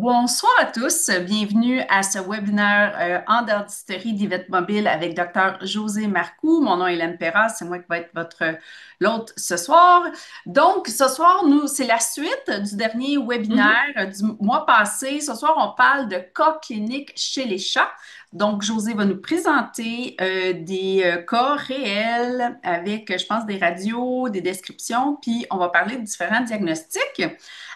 Bonsoir à tous. Bienvenue à ce webinaire en dentisterie d'Yvette Mobile avec Dr. José Marcoux. Mon nom est Hélène Perras, c'est moi qui vais être votre l'hôte ce soir. Donc, ce soir, c'est la suite du dernier Mhm. webinaire du mois passé. Ce soir, on parle de cas cliniques chez les chats. Donc, José va nous présenter des cas réels avec, je pense, des radios, des descriptions, puis on va parler de différents diagnostics.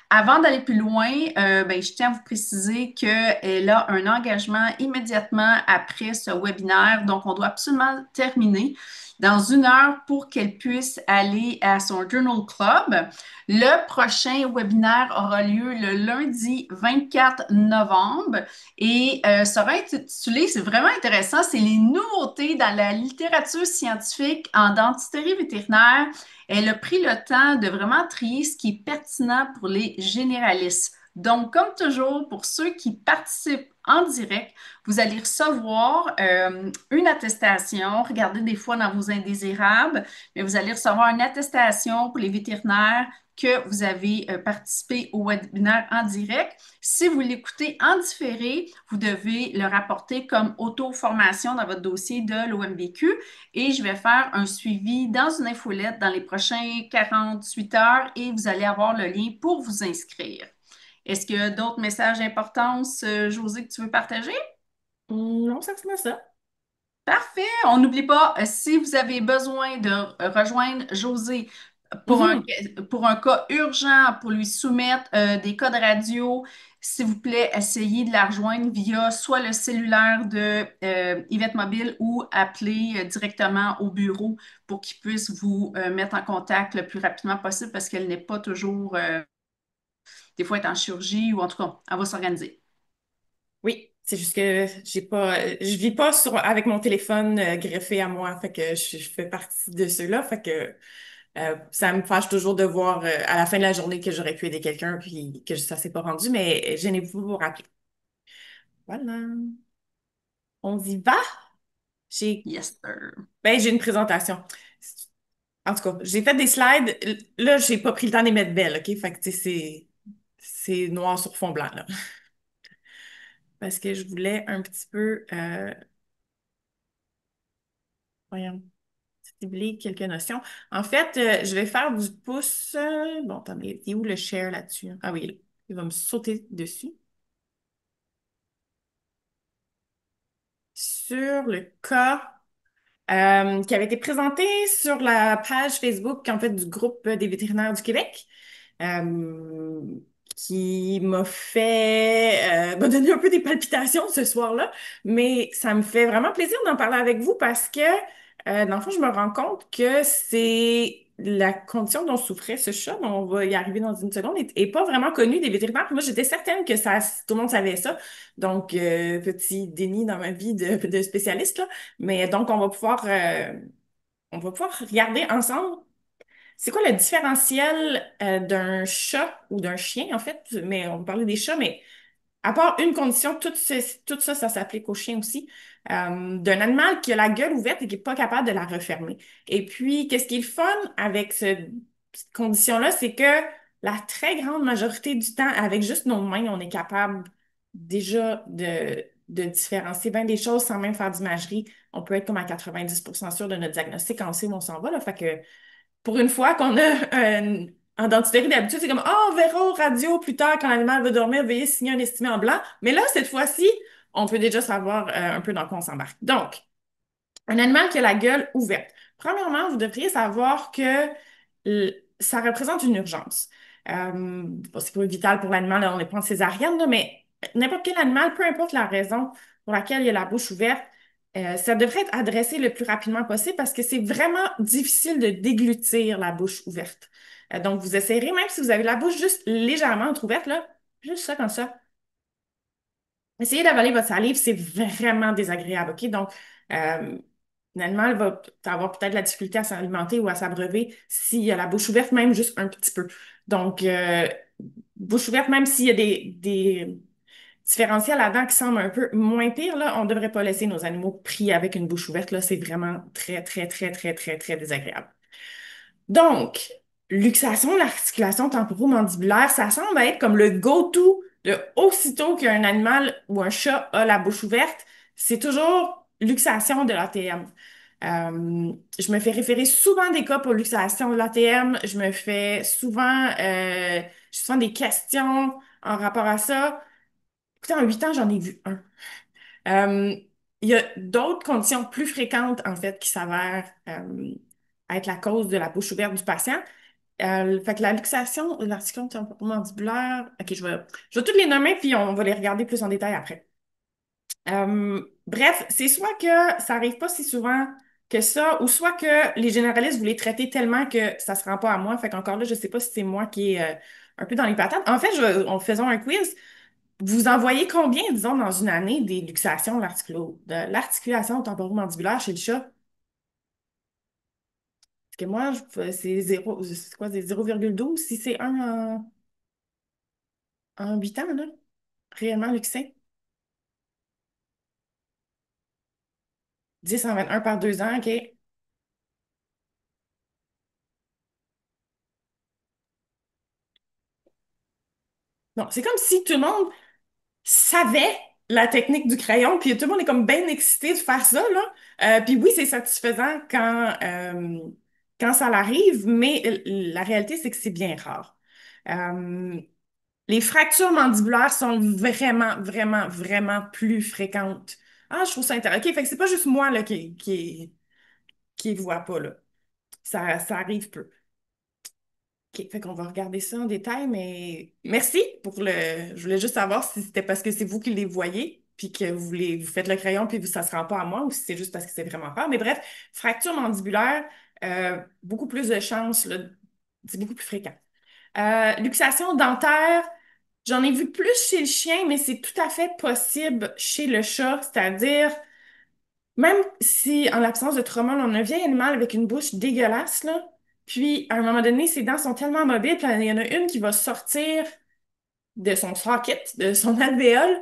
Avant d'aller plus loin, je tiens à vous préciser qu'elle a un engagement immédiatement après ce webinaire. Donc, on doit absolument terminer dans 1 heure pour qu'elle puisse aller à son Journal Club. Le prochain webinaire aura lieu le lundi 24 novembre et sera intitulé, c'est vraiment intéressant, c'est les nouveautés dans la littérature scientifique en dentisterie vétérinaire. Elle a pris le temps de vraiment trier ce qui est pertinent pour les généralistes. Donc, comme toujours, pour ceux qui participent en direct, vous allez recevoir une attestation. Regardez des fois dans vos indésirables, mais vous allez recevoir une attestation pour les vétérinaires que vous avez participé au webinaire en direct. Si vous l'écoutez en différé, vous devez le rapporter comme auto-formation dans votre dossier de l'OMBQ et je vais faire un suivi dans une infolette dans les prochains 48 heures et vous allez avoir le lien pour vous inscrire. Est-ce qu'il y a d'autres messages d'importance, José, que tu veux partager? Non, ça ressemble à ça. Parfait. On n'oublie pas, si vous avez besoin de rejoindre José pour Mhm. pour un cas urgent, pour lui soumettre des codes radio, s'il vous plaît, essayez de la rejoindre via soit le cellulaire de Yvette Mobile ou appeler directement au bureau pour qu'il puisse vous mettre en contact le plus rapidement possible parce qu'elle n'est pas toujours, des fois, elle est en chirurgie ou en tout cas, elle va s'organiser. Oui, c'est juste que je vis pas avec mon téléphone greffé à moi, fait que je fais partie de ceux-là, fait que ça me fâche toujours de voir à la fin de la journée que j'aurais pu aider quelqu'un puis que ça s'est pas rendu, mais gênez-vous pour vous rappeler. Voilà, on y va. J'ai, Yes, sir. j'ai une présentation. En tout cas, j'ai fait des slides. Là, j'ai pas pris le temps de les mettre belles, ok? Fait que tu sais, c'est noir sur fond blanc là, parce que je voulais un petit peu voyons, cibler quelques notions. En fait, je vais faire du pouce. Bon, attendez, il est où le share là-dessus? Ah oui, là. Il va me sauter dessus. Sur le cas qui avait été présenté sur la page Facebook, en fait, du groupe des vétérinaires du Québec, euh, qui m'a donné un peu des palpitations ce soir-là, mais ça me fait vraiment plaisir d'en parler avec vous parce que, dans le fond, je me rends compte que c'est la condition dont souffrait ce chat, dont on va y arriver dans une seconde, est pas vraiment connue des vétérinaires. Puis moi, j'étais certaine que tout le monde savait ça. Donc, petit déni dans ma vie de spécialiste, là. Mais donc, on va pouvoir regarder ensemble c'est quoi le différentiel d'un chat ou d'un chien, en fait, mais on va parler des chats, mais à part une condition, tout ça, ça s'applique aux chiens aussi, d'un animal qui a la gueule ouverte et qui n'est pas capable de la refermer. Et puis, qu'est-ce qui est le fun avec cette condition-là, c'est que la très grande majorité du temps, avec juste nos mains, on est capable déjà de différencier bien des choses sans même faire d'imagerie. On peut être comme à 90% sûr de notre diagnostic quand on sait où on s'en va, là. Fait que pour une fois qu'on a en dentisterie, d'habitude, c'est comme, ah, on verra au radio plus tard quand l'animal va dormir, veuillez signer un estimé en blanc. Mais là, cette fois-ci, on peut déjà savoir un peu dans quoi on s'embarque. Donc, un animal qui a la gueule ouverte. Premièrement, vous devriez savoir que ça représente une urgence. Bon, c'est pas vital pour l'animal, là, on n'est pas en césarienne, là, mais n'importe quel animal, peu importe la raison pour laquelle il a la bouche ouverte, ça devrait être adressé le plus rapidement possible parce que c'est vraiment difficile de déglutir la bouche ouverte. Donc, vous essayerez, même si vous avez la bouche juste légèrement entrouverte, là, juste ça comme ça. Essayez d'avaler votre salive, c'est vraiment désagréable, OK? Donc, euh, l'animal va avoir peut-être la difficulté à s'alimenter ou à s'abreuver s'il a la bouche ouverte, même juste un petit peu. Donc, bouche ouverte, même s'il y a des différentiels là-dedans qui semblent un peu moins pires, là, on ne devrait pas laisser nos animaux pris avec une bouche ouverte. Là, c'est vraiment très, très, très, très, très, très désagréable. Donc, luxation de l'articulation temporomandibulaire, ça semble être comme le go-to aussitôt qu'un animal ou un chat a la bouche ouverte, c'est toujours luxation de l'ATM. Je me fais référer souvent des cas pour luxation de l'ATM. Je me fais souvent, j'ai souvent des questions en rapport à ça. Écoutez, en 8 ans, j'en ai vu un. Euh, il y a d'autres conditions plus fréquentes, en fait, qui s'avèrent être la cause de la bouche ouverte du patient. Fait que la luxation, l'articulation temporo-mandibulaire, OK, je vais toutes les nommer, puis on va les regarder plus en détail après. Bref, c'est soit que ça arrive pas si souvent que ça, ou soit que les généralistes vous les traitez tellement que ça se rend pas à moi. Fait qu'encore là, je sais pas si c'est moi qui est un peu dans les patates. En fait, en faisant un quiz, vous en voyez combien, disons, dans une année des luxations de l'articulation temporo-mandibulaire chez le chat? Parce que moi, c'est zéro, c'est quoi, c'est 0,12 si c'est un en 8 ans, là, réellement luxé. 10 en 21 par 2 ans, OK. Non, c'est comme si tout le monde savait la technique du crayon, puis tout le monde est comme bien excité de faire ça, là. Puis oui, c'est satisfaisant quand ça l'arrive, mais la réalité, c'est que c'est bien rare. Euh, les fractures mandibulaires sont vraiment, vraiment, vraiment plus fréquentes. Ah, je trouve ça intéressant. OK, fait que c'est pas juste moi, là, qui voit pas, là. Ça arrive peu. OK, fait qu'on va regarder ça en détail, mais merci pour le. Je voulais juste savoir si c'était parce que c'est vous qui les voyez, puis que vous faites le crayon, puis ça se rend pas à moi, ou si c'est juste parce que c'est vraiment rare. Mais bref, fracture mandibulaire, beaucoup plus de chances, là, c'est beaucoup plus fréquent. Luxation dentaire, j'en ai vu plus chez le chien, mais c'est tout à fait possible chez le chat, c'est-à-dire même si, en l'absence de trauma, on a un vieil animal avec une bouche dégueulasse, là, puis à un moment donné, ses dents sont tellement mobiles, puis il y en a une qui va sortir de son socket, de son alvéole,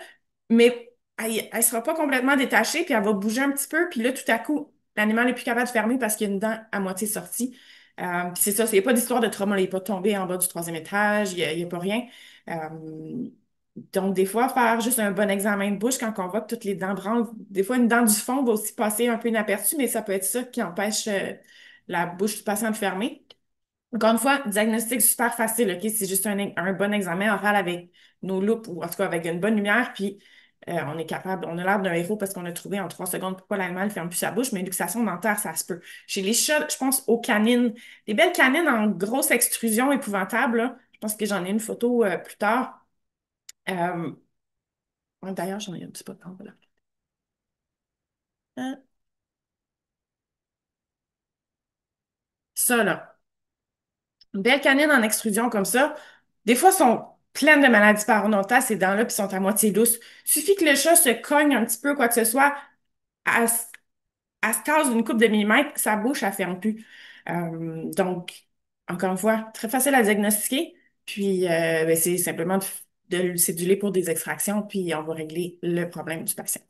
mais elle sera pas complètement détachée, puis elle va bouger un petit peu, puis là, tout à coup, l'animal n'est plus capable de fermer parce qu'il y a une dent à moitié sortie. Puis c'est ça, il n'y a pas d'histoire de trauma, là, il n'est pas tombé en bas du troisième étage, il n'y a pas rien. Euh, donc, des fois, faire juste un bon examen de bouche quand on voit que toutes les dents branlent, des fois, une dent du fond va aussi passer un peu inaperçue, mais ça peut être ça qui empêche la bouche du patient de fermer. Encore une fois, diagnostic super facile, OK? C'est juste un bon examen oral avec nos loupes ou en tout cas avec une bonne lumière, puis on est capable, on a l'air d'un héros parce qu'on a trouvé en 3 secondes pourquoi l'animal ne ferme plus sa bouche, mais une luxation dentaire, ça se peut. Chez les chats, je pense aux canines, des belles canines en grosse extrusion épouvantable, là. Je pense que j'en ai une photo plus tard. Euh, D'ailleurs, j'en ai un petit peu de temps, voilà. Euh, Ça, là. Une belle canine en extrusion comme ça, des fois, sont pleines de maladies parodontales, ces dents-là, puis sont à moitié lousses. Suffit que le chat se cogne un petit peu, quoi que ce soit, à, à se casse d'une coupe de millimètres, sa bouche, elle ferme plus. Donc, encore une fois, très facile à diagnostiquer. Puis, ben, c'est simplement c'est du lait pour des extractions, puis on va régler le problème du patient.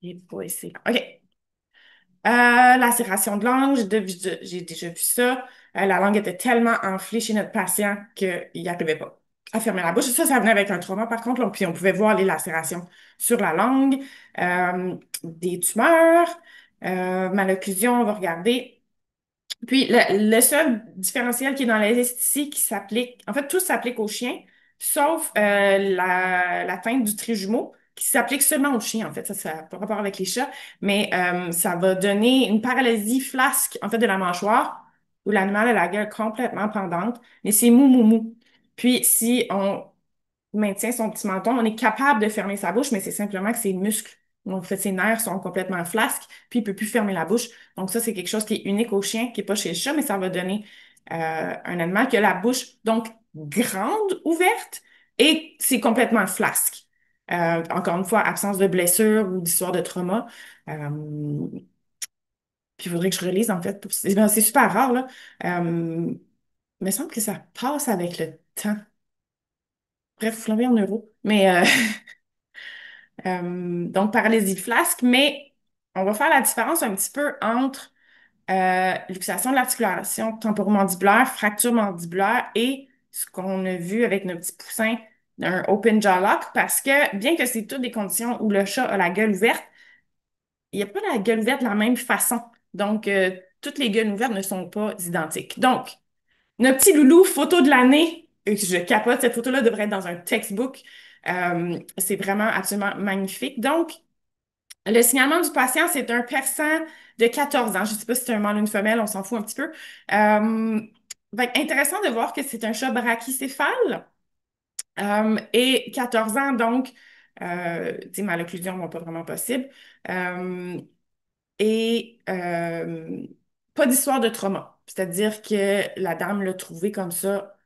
Et boy, c'est... OK. Lacération de langue, j'ai déjà vu ça. La langue était tellement enflée chez notre patient qu'il n'y arrivait pas à fermer la bouche. Ça venait avec un trauma, par contre, là, puis on pouvait voir les lacérations sur la langue, des tumeurs, malocclusion, on va regarder. Puis le seul différentiel qui est dans la liste ici, qui s'applique, en fait, tout s'applique aux chiens, sauf l'atteinte du trijumeau, qui s'applique seulement aux chiens, en fait. Ça n'a pas rapport avec les chats, mais ça va donner une paralysie flasque, en fait, de la mâchoire, où l'animal a la gueule complètement pendante, mais c'est mou, mou, mou. Puis, si on maintient son petit menton, on est capable de fermer sa bouche, mais c'est simplement que ses muscles, en fait, ses nerfs sont complètement flasques, puis il peut plus fermer la bouche. Donc ça, c'est quelque chose qui est unique au chien, qui est pas chez le chat, mais ça va donner un animal qui a la bouche donc grande, ouverte, et c'est complètement flasque. Encore une fois, absence de blessure ou d'histoire de trauma. Puis il faudrait que je relise, en fait. C'est super rare, là. Il me semble que ça passe avec le temps. Bref, vous l'avez en euros. Mais donc, paralysie flasque, mais on va faire la différence un petit peu entre luxation de l'articulation temporomandibulaire, fracture mandibulaire et ce qu'on a vu avec nos petits poussins d'un open jaw lock parce que bien que c'est toutes des conditions où le chat a la gueule ouverte, il n'y a pas la gueule ouverte de la même façon. Donc, toutes les gueules ouvertes ne sont pas identiques. Donc, notre petit loulou, photo de l'année. Je capote, cette photo-là devrait être dans un textbook. C'est vraiment absolument magnifique. Donc, le signalement du patient, c'est un persan de 14 ans. Je ne sais pas si c'est un mâle ou une femelle, on s'en fout un petit peu. Fait que intéressant de voir que c'est un chat brachycéphale et 14 ans, donc, tu sais, malocclusion n'est pas vraiment possible. Euh, et pas d'histoire de trauma. C'est-à-dire que la dame l'a trouvé comme ça,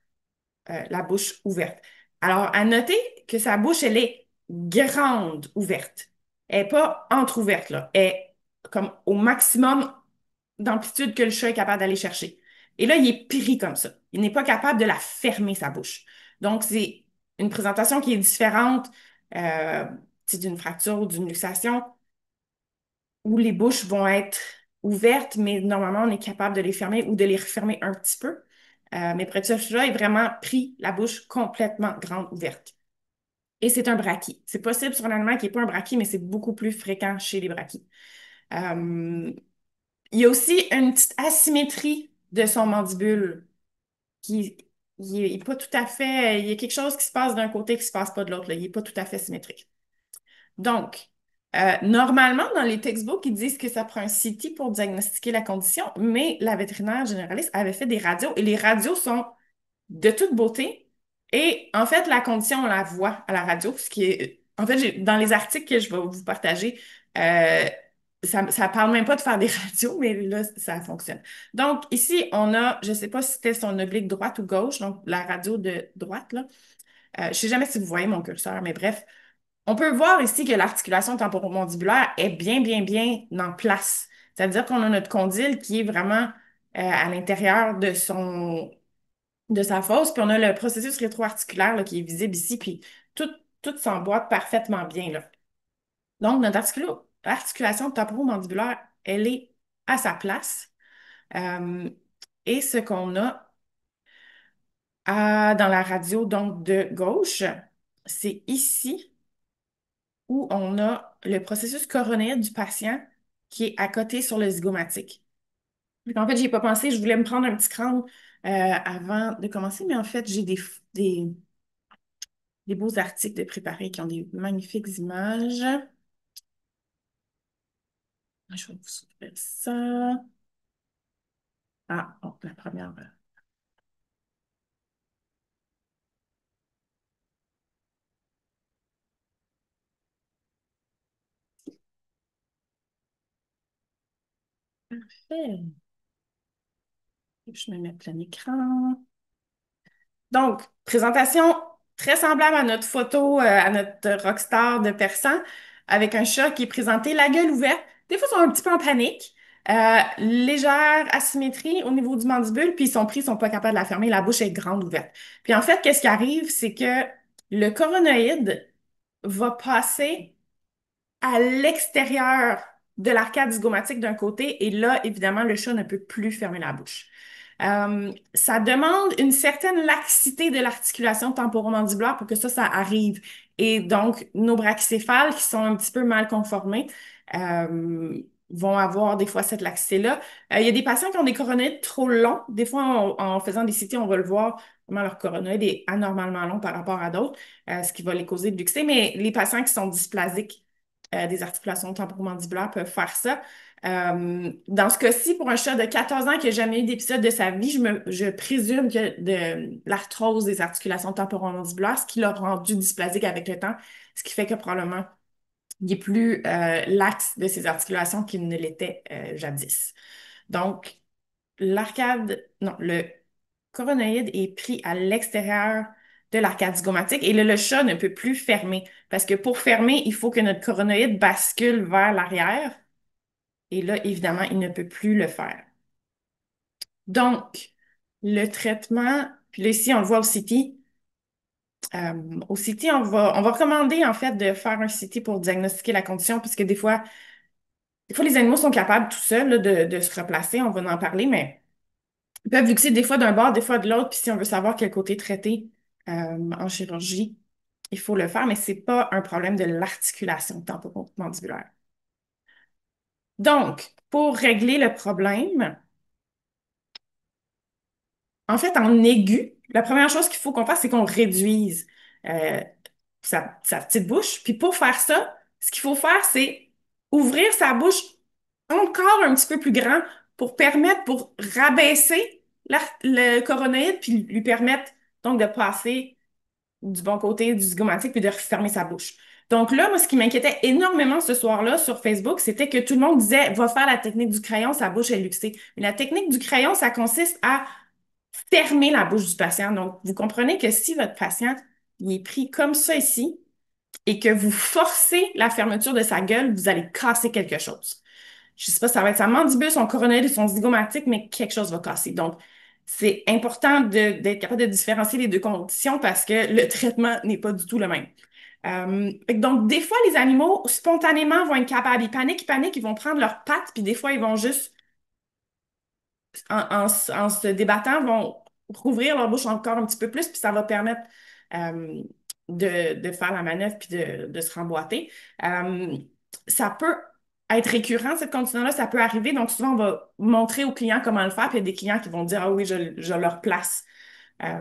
la bouche ouverte. Alors, à noter que sa bouche, elle est grande ouverte. Elle n'est pas entrouverte, là. Elle est comme au maximum d'amplitude que le chat est capable d'aller chercher. Et là, il est pris comme ça. Il n'est pas capable de la fermer, sa bouche. Donc, c'est une présentation qui est différente, euh, d'une fracture ou d'une luxation où les bouches vont être ouvertes, mais normalement, on est capable de les fermer ou de les refermer un petit peu. Mais près de ce chat est vraiment pris la bouche complètement grande ouverte. Et c'est un brachie. C'est possible sur un animal qui n'est pas un brachie, mais c'est beaucoup plus fréquent chez les brachies. Euh, il y a aussi une petite asymétrie de son mandibule qui il est pas tout à fait. Il y a quelque chose qui se passe d'un côté qui se passe pas de l'autre, là. Il n'est pas tout à fait symétrique. Donc, normalement, dans les textbooks, ils disent que ça prend un CT pour diagnostiquer la condition, mais la vétérinaire généraliste avait fait des radios et les radios sont de toute beauté. Et en fait, la condition, on la voit à la radio, ce qui est, en fait, dans les articles que je vais vous partager, euh, ça parle même pas de faire des radios, mais là, ça fonctionne. Donc, ici, on a, je sais pas si c'était son oblique droite ou gauche, donc la radio de droite, là. Je sais jamais si vous voyez mon curseur, mais bref, on peut voir ici que l'articulation temporomandibulaire est bien, bien, bien en place. C'est-à-dire qu'on a notre condyle qui est vraiment à l'intérieur de sa fosse, puis on a le processus rétroarticulaire là, qui est visible ici, puis tout, tout s'emboîte parfaitement bien là. Donc, notre articulation temporomandibulaire, elle est à sa place. Euh, et ce qu'on a dans la radio donc de gauche, c'est ici où on a le processus coronéen du patient qui est à côté sur le zygomatique. Donc, en fait, j'y ai pas pensé. Je voulais me prendre un petit crâne avant de commencer, mais en fait, j'ai des beaux articles de préparés qui ont des magnifiques images. Je vais vous ouvrir ça. Ah, bon, la première. Parfait. Je me mets plein écran. Donc, présentation très semblable à notre photo, à notre rockstar de persan, avec un chat qui est présenté la gueule ouverte. Des fois, ils sont un petit peu en panique. Légère asymétrie au niveau du mandibule, puis ils sont pris, ils sont pas capables de la fermer, la bouche est grande ouverte. Puis en fait, qu'est-ce qui arrive, c'est que le coronoïde va passer à l'extérieur de l'arcade zygomatique d'un côté, et là, évidemment, le chat ne peut plus fermer la bouche. Ça demande une certaine laxité de l'articulation temporomandibulaire pour que ça arrive. Et donc, nos brachycéphales, qui sont un petit peu mal conformés, euh, vont avoir des fois cette laxité-là. Il y a des patients qui ont des coronoïdes trop longs. Des fois, en faisant des CT, on va le voir, comment leur coronoïde est anormalement long par rapport à d'autres, ce qui va les causer de luxer. Mais les patients qui sont dysplasiques, des articulations temporomandibulaires peuvent faire ça. Dans ce cas-ci, pour un chat de 14 ans qui n'a jamais eu d'épisode de sa vie, je présume que de l'arthrose des articulations temporomandibulaires, ce qui l'a rendu dysplasique avec le temps, ce qui fait que probablement il est plus laxe de ses articulations qu'il ne l'était jadis. Donc, non, le coronoïde est pris à l'extérieur de l'arcade zygomatique et le chat ne peut plus fermer parce que pour fermer, il faut que notre coronoïde bascule vers l'arrière et là, évidemment, il ne peut plus le faire. Donc, le traitement, puis là, ici, on le voit au CT. Au CT, on va recommander en fait de faire un CT pour diagnostiquer la condition parce que des fois, les animaux sont capables tout seuls là, de se replacer, on va en parler, mais Ils peuvent luxer des fois d'un bord, des fois de l'autre, puis si on veut savoir quel côté traiter en chirurgie, il faut le faire, mais c'est pas un problème de l'articulation temporomandibulaire. Donc, pour régler le problème, en fait, en aigu, la première chose qu'il faut qu'on fasse, c'est qu'on réduise euh, sa petite bouche. Puis pour faire ça, ce qu'il faut faire, c'est ouvrir sa bouche encore un petit peu plus grand pour rabaisser le coronoïde, puis lui permettre donc de passer du bon côté du zygomatique, puis de refermer sa bouche. Donc là, moi, ce qui m'inquiétait énormément ce soir-là sur Facebook, c'était que tout le monde disait, va faire la technique du crayon, sa bouche est luxée. Mais la technique du crayon, ça consiste à fermer la bouche du patient. Donc, vous comprenez que si votre patient, il est pris comme ça ici, et que vous forcez la fermeture de sa gueule, vous allez casser quelque chose. Je sais pas, ça va être sa mandibule, son coronoïde, son zygomatique, mais quelque chose va casser. Donc, c'est important d'être capable de différencier les deux conditions parce que le traitement n'est pas du tout le même. Donc, des fois, les animaux, spontanément, vont être capables. Ils paniquent, ils vont prendre leurs pattes, puis des fois, ils vont juste en se débattant, vont rouvrir leur bouche encore un petit peu plus, puis ça va permettre euh, de faire la manœuvre puis de se remboîter. Euh, Ça peut être récurrent, cette condition-là, ça peut arriver. Donc, souvent, on va montrer aux clients comment le faire, puis il y a des clients qui vont dire, ah oui, je leur place euh,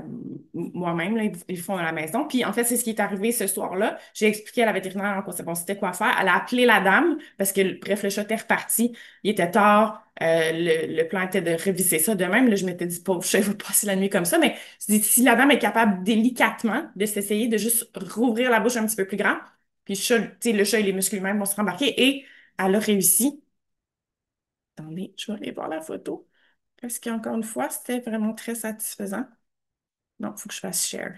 moi-même, là, ils le font à la maison. Puis en fait, c'est ce qui est arrivé ce soir-là. J'ai expliqué à la vétérinaire en quoi bon, c'était quoi faire. Elle a appelé la dame parce que, bref, le chat était reparti. Il était tard. Le plan était de réviser ça de même. Là, je m'étais dit, pauvre chat, il va passer la nuit comme ça. Mais je dis, si la dame est capable délicatement de s'essayer de juste rouvrir la bouche un petit peu plus grand, puis le chat et les muscles lui-même vont se rembarquer. Et elle a réussi. Attendez, je vais aller voir la photo. Parce qu'encore une fois, c'était vraiment très satisfaisant. Non, il faut que je fasse share.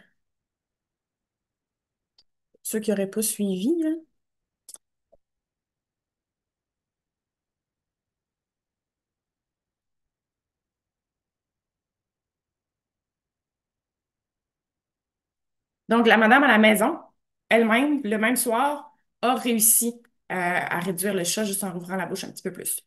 Ceux qui n'auraient pas suivi, là. Donc, la madame à la maison, elle-même, le même soir, a réussi à réduire le chat juste en rouvrant la bouche un petit peu plus.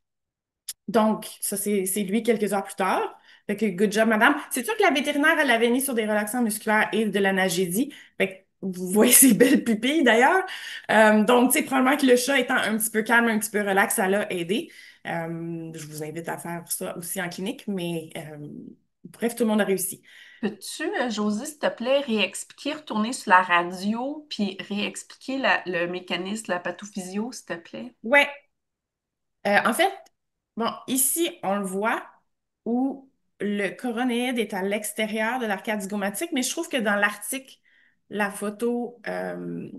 Donc, ça, c'est lui quelques heures plus tard. Fait que good job, madame. C'est sûr que la vétérinaire, elle l'avait mis sur des relaxants musculaires et de l'analgésie. Fait que vous voyez ses belles pupilles, d'ailleurs. Donc, tu sais, probablement que le chat étant un petit peu calme, un petit peu relax, ça l'a aidé. Je vous invite à faire ça aussi en clinique, mais bref, tout le monde a réussi. Peux-tu, Josie, s'il te plaît, réexpliquer, retourner sur la radio, puis réexpliquer le mécanisme, la pathophysio, s'il te plaît? Ouais. En fait, bon, ici, on le voit où le coronéide est à l'extérieur de l'arcade zygomatique, mais je trouve que dans l'article, la photo, je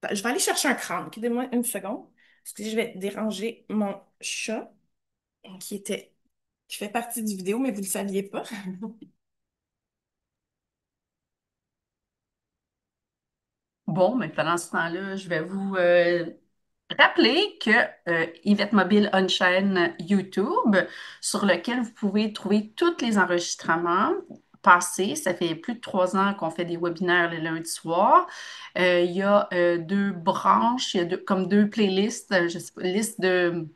vais aller chercher un crâne. Donnez-moi une seconde. Excusez, je vais déranger mon chat qui fait partie du vidéo, mais vous ne le saviez pas. Bon, mais pendant ce temps-là, je vais vous rappeler que Yvette Mobile a une chaîne YouTube sur laquelle vous pouvez trouver tous les enregistrements passés. Ça fait plus de 3 ans qu'on fait des webinaires le lundi soir. Il y a deux branches, il y a comme deux playlists, je sais pas, liste de,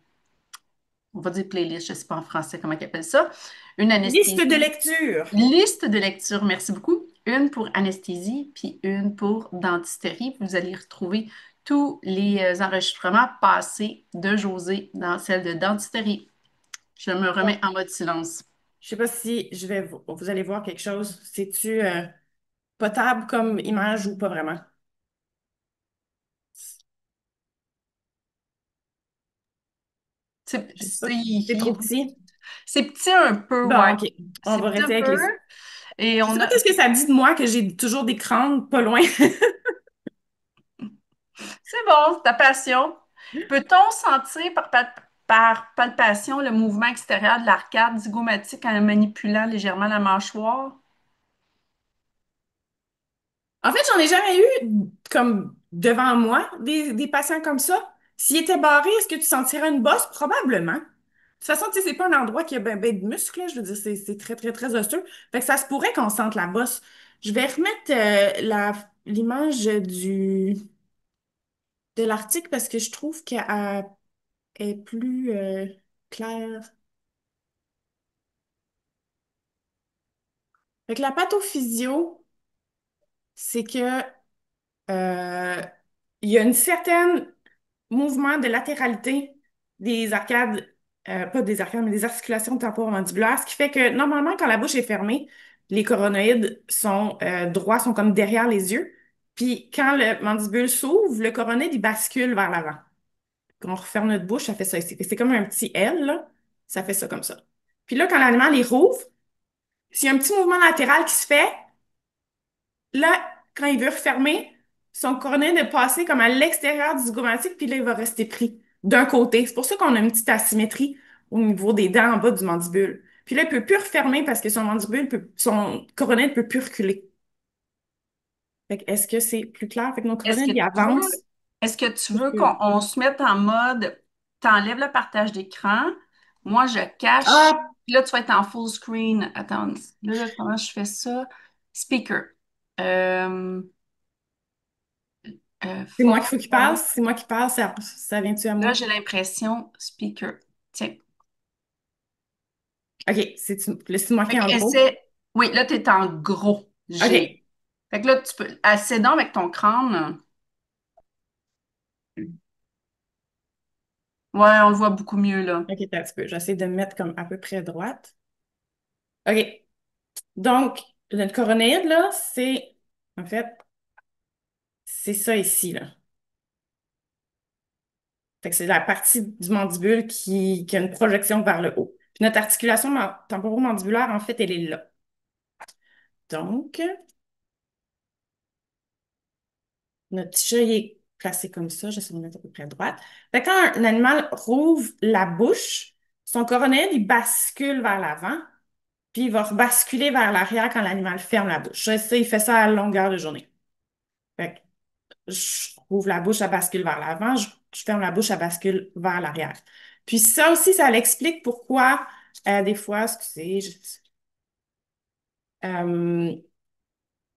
on va dire playlist, je ne sais pas en français comment ils appellent ça. Une Liste de anesthésie. lecture. Liste de lecture, merci beaucoup. Une pour anesthésie, puis une pour dentisterie. Vous allez retrouver tous les enregistrements passés de José dans celle de dentisterie. Je me remets en mode silence. Je sais pas si vous allez voir quelque chose. C'est-tu potable comme image ou pas vraiment? C'est Je sais pas. C'est trop petit. c'est petit un peu, ouais. Bon, OK. On C'est va petit un rester avec peu. les... Et Je sais on pas a. qu'est-ce que ça dit de moi que j'ai toujours des crânes pas loin. C'est bon, c'est ta passion. Peut-on sentir par palpation le mouvement extérieur de l'arcade zygomatique en manipulant légèrement la mâchoire? En fait, j'en ai jamais eu comme devant moi des patients comme ça. S'il était barré, est-ce que tu sentirais une bosse? Probablement. De toute façon, tu sais, c'est pas un endroit qui a ben de muscles, là. Je veux dire, c'est très, très, très osseux. Fait que ça se pourrait qu'on sente la bosse. Je vais remettre l'image de l'article parce que je trouve qu'elle est plus claire. Fait que la pathophysio, c'est que euh, il y a une certaine mouvement de latéralité des arcades, pas des arcades, mais des articulations temporomandibulaires, ce qui fait que normalement, quand la bouche est fermée, les coronoïdes sont droits, sont comme derrière les yeux. Puis quand le mandibule s'ouvre, le coronoïde, il bascule vers l'avant. Quand on referme notre bouche, ça fait ça ici. C'est comme un petit L, là. Ça fait ça comme ça. Puis là, quand l'animal, il rouvre, s'il y a un petit mouvement latéral qui se fait, là, quand il veut refermer, son cornet de passer comme à l'extérieur du zygomatique, puis là, il va rester pris d'un côté. C'est pour ça qu'on a une petite asymétrie au niveau des dents en bas du mandibule. Puis là, il peut plus refermer parce que son mandibule peut, son coronet ne peut plus reculer. Fait que est-ce que c'est plus clair? Fait que nos Est-ce coronets, que ils tu veux, avancent. est-ce que tu veux Reculent. qu'on se mette en mode, t'enlèves le partage d'écran, moi je cache, Ah, puis là tu vas être en full screen. Attends, comment je fais ça? Speaker. Euh, c'est moi qu'il faut qu'il parle. Fond. C'est moi qui parle, ça vient-tu à Là, moi? j'ai l'impression speaker. Tiens. OK, c'est marqué Fait en que gros. Oui, là, tu es en gros G. OK, Fait que là, tu peux. Assez donc avec ton crâne. Ouais, on le voit beaucoup mieux, là. OK, t'as un petit peu. J'essaie de me mettre comme à peu près droite. OK, donc, notre coronoïde, là, en fait, c'est ça ici, là. Fait que c'est la partie du mandibule qui a une projection vers le haut. Puis notre articulation temporomandibulaire, en fait, elle est là. Donc, notre petit chat, il est placé comme ça. J'essaie de me mettre à peu près à droite. Fait que quand un animal rouvre la bouche, son coronoïde, il bascule vers l'avant, puis il va rebasculer vers l'arrière quand l'animal ferme la bouche. Ça, il fait ça à longueur de journée. Fait que je rouvre la bouche, ça bascule vers l'avant. Je ferme la bouche, ça bascule vers l'arrière. Puis ça aussi, ça l'explique pourquoi, des fois, excusez, euh,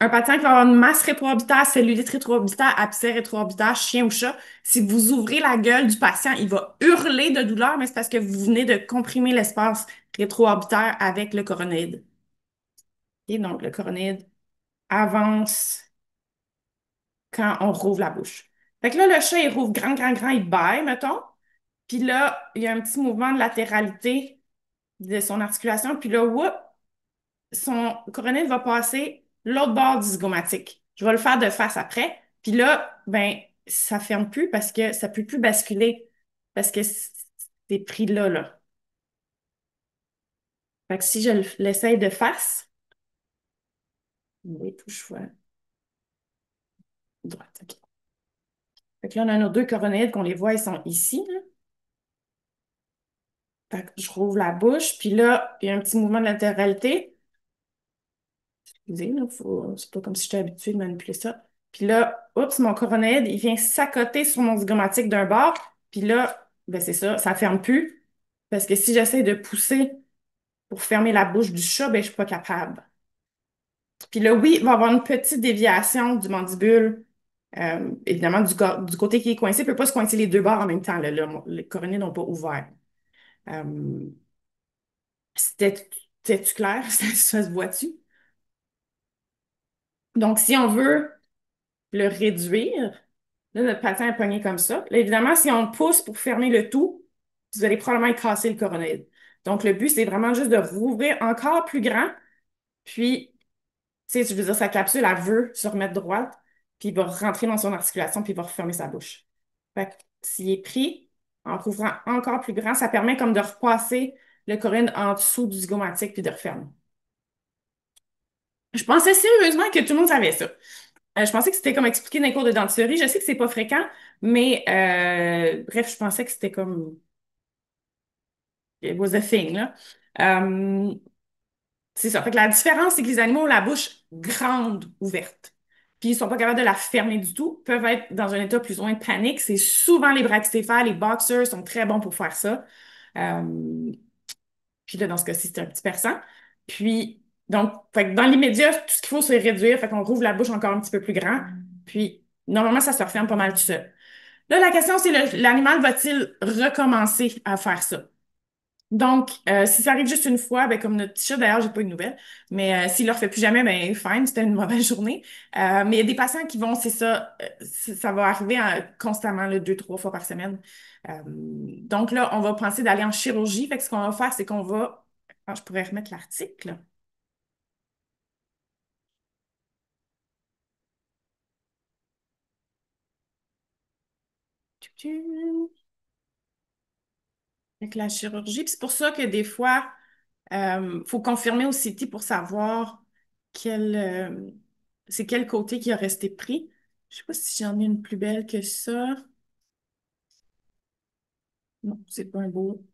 un patient qui va avoir une masse rétro-orbitaire, cellulite rétro-orbitaire, abcès rétro-orbitaire, chien ou chat, si vous ouvrez la gueule du patient, il va hurler de douleur, mais c'est parce que vous venez de comprimer l'espace rétro-orbitaire avec le coronoïde. Et donc, le coronoïde avance quand on rouvre la bouche. Fait que là, le chat, il rouvre grand, grand, grand, il bâille, mettons. Puis là, il y a un petit mouvement de latéralité de son articulation. Puis là, whoop, son coronide va passer l'autre bord du zygomatique. Je vais le faire de face après. Puis là, ben, ça ferme plus parce que ça peut plus basculer parce que c'est pris là, là. Fait que si je l'essaye de face, oui, touche fois droite. OK. Fait que là, on a nos deux coronoïdes qu'on les voit, ils sont ici, là. Fait que je rouvre la bouche, puis là, il y a un petit mouvement de latéralité. Excusez, là, c'est pas comme si j'étais habituée de manipuler ça. Puis là, oups, mon coronoïde, il vient s'accoter sur mon zygomatique d'un bord. Puis là, ben c'est ça ferme plus. Parce que si j'essaie de pousser pour fermer la bouche du chat, ben je suis pas capable. Puis là, oui, il va y avoir une petite déviation du mandibule. Évidemment, du côté qui est coincé, il ne peut pas se coincer les deux bords en même temps. Là, les coronoïdes n'ont pas ouvert. Euh, c'était-tu clair? Ça se voit-tu? Donc, si on veut le réduire, là, notre patient est pogné comme ça. Là, évidemment, si on pousse pour fermer le tout, vous allez probablement casser le coronoïde. Donc, le but, c'est vraiment juste de rouvrir encore plus grand. Puis, tu sais, je veux dire, sa capsule, elle veut se remettre droite, puis il va rentrer dans son articulation, puis il va refermer sa bouche. Fait que s'il est pris, en rouvrant encore plus grand, ça permet comme de repasser le coronoïde en dessous du zygomatique, puis de refermer. Je pensais sérieusement que tout le monde savait ça. Je pensais que c'était comme expliqué dans les cours de dentisterie. Je sais que c'est pas fréquent, mais bref, je pensais que c'était comme it was a thing, là. Euh, c'est ça. Fait que la différence, c'est que les animaux ont la bouche grande, ouverte. Puis ils sont pas capables de la fermer du tout, peuvent être dans un état plus ou moins de panique. C'est souvent les brachycéphales, les boxers sont très bons pour faire ça. Euh, Puis là, dans ce cas-ci, c'est un petit persan. Puis, donc, fait que dans l'immédiat, tout ce qu'il faut, c'est réduire. Fait qu'on rouvre la bouche encore un petit peu plus grand. Puis, normalement, ça se referme pas mal tout seul. Là, la question, c'est l'animal va-t-il recommencer à faire ça? Donc, si ça arrive juste une fois, ben, comme notre petit chat, d'ailleurs, j'ai pas eu de nouvelles, mais s'il le refait plus jamais, ben fine, c'était une mauvaise journée. Mais il y a des patients qui vont, c'est ça, ça va arriver constamment, là, 2, 3 fois par semaine. Donc là, on va penser d'aller en chirurgie. Fait que ce qu'on va faire, c'est qu'on va... Ah, je pourrais remettre l'article. Avec la chirurgie. Puis c'est pour ça que des fois, faut confirmer au CT pour savoir quel, c'est quel côté qui a resté pris. Je sais pas si j'en ai une plus belle que ça. Non, c'est pas un beau.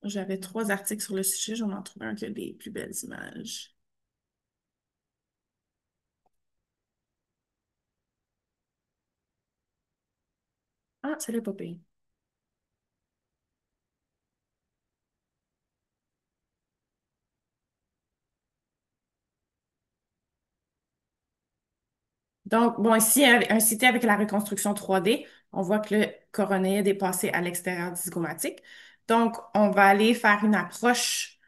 J'avais 3 articles sur le sujet, j'en ai trouvé un qui a des plus belles images. Ah, ça l'est pas payé. Donc, bon, ici, un CT avec la reconstruction 3D, on voit que le coronéide est passé à l'extérieur du zygomatique. Donc, on va aller faire une approche.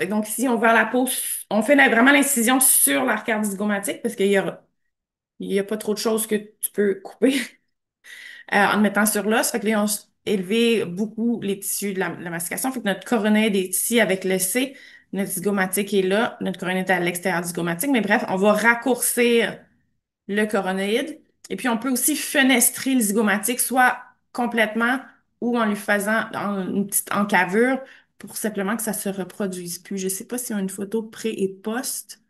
Donc, ici, on va à la pose, on fait vraiment l'incision sur l'arcade zygomatique parce il y a pas trop de choses que tu peux couper en le mettant sur l'os. Fait que là, on a élevé beaucoup les tissus de la mastication. Fait que notre coronéide est ici avec le C. Notre zygomatique est là. Notre coronéide est à l'extérieur du zygomatique. Mais bref, on va raccourcir le coronoïde. Et puis, on peut aussi fenestrer le zygomatique, soit complètement ou en lui faisant une petite encavure pour simplement que ça se reproduise plus. Je ne sais pas si on a une photo pré et post.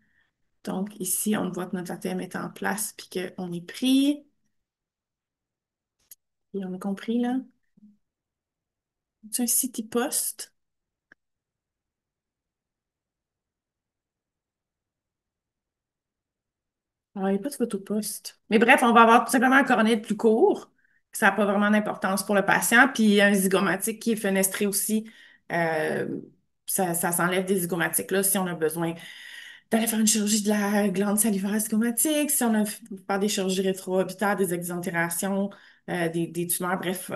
Donc, ici, on voit que notre ATM est en place puis qu'on est pris. Et on a compris, là. C'est un city post. Alors, il n'y a pas de photo post. Mais bref, on va avoir tout simplement un coronoïde plus court. Ça n'a pas vraiment d'importance pour le patient. Puis un zygomatique qui est fenestré aussi. Euh, ça s'enlève des zygomatiques là si on a besoin d'aller faire une chirurgie de la glande salivaire zygomatique, si on a faire des chirurgies rétro-orbitales, des exentérations, des tumeurs, bref,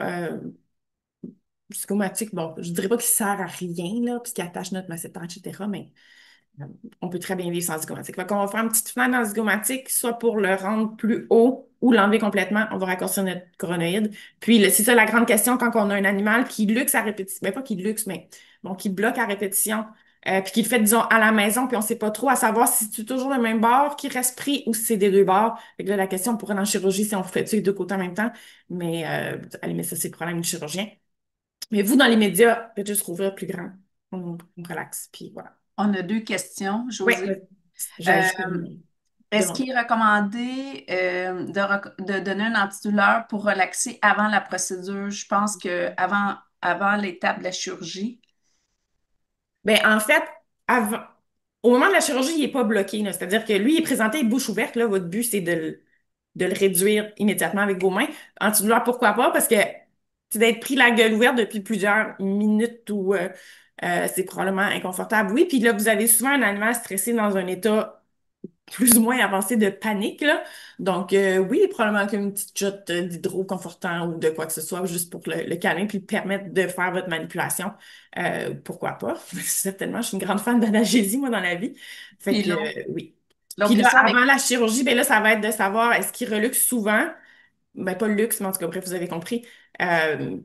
zygomatique, bon, je dirais pas qu'il sert à rien, là, puisqu'il attache notre masseter, etc., mais euh, on peut très bien vivre sans zygomatique. Fait qu'on va faire une petite fenêtre dans le zygomatique, soit pour le rendre plus haut ou l'enlever complètement. On va raccourcir notre coronoïde. Puis, c'est ça la grande question quand on a un animal qui luxe à répétition. Ben, pas qui luxe, mais bon, qui bloque à répétition. Puis qui le fait, disons, à la maison, puis on sait pas trop à savoir si c'est toujours le même bord qui reste pris ou si c'est des deux bords. Fait que là, la question pourrait dans la chirurgie si on fait ça les deux côtés en même temps. Mais à la limite, ça, c'est le problème du chirurgien. Mais vous, dans les médias, faites juste rouvrir plus grand. On relaxe, puis voilà. On a deux questions, Oui, José. j'avais Euh, juste Est-ce demandé. qu'il est recommandé de donner un antidouleur pour relaxer avant la procédure? Je pense que avant l'étape de la chirurgie. Ben, en fait, avant, au moment de la chirurgie, il n'est pas bloqué, là. C'est-à-dire que lui, il est présenté bouche ouverte. Là. Votre but, c'est de le réduire immédiatement avec vos mains. Antidouleur, pourquoi pas? Parce que c'est d'être pris la gueule ouverte depuis plusieurs minutes ou c'est probablement inconfortable. Oui, puis là, vous avez souvent un animal stressé dans un état plus ou moins avancé de panique, là. Donc, oui, probablement qu'une petite shot d'hydroconfortant ou de quoi que ce soit, juste pour le calmer puis permettre de faire votre manipulation. Pourquoi pas? Certainement, je suis une grande fan d'analgésie, moi, dans la vie. Fait Puis que, l'autre oui. Puis l'autre là, question avant avec la chirurgie, ben là, ça va être de savoir est-ce qu'il reluxe souvent? Ben, pas le luxe, mais en tout cas, bref, vous avez compris.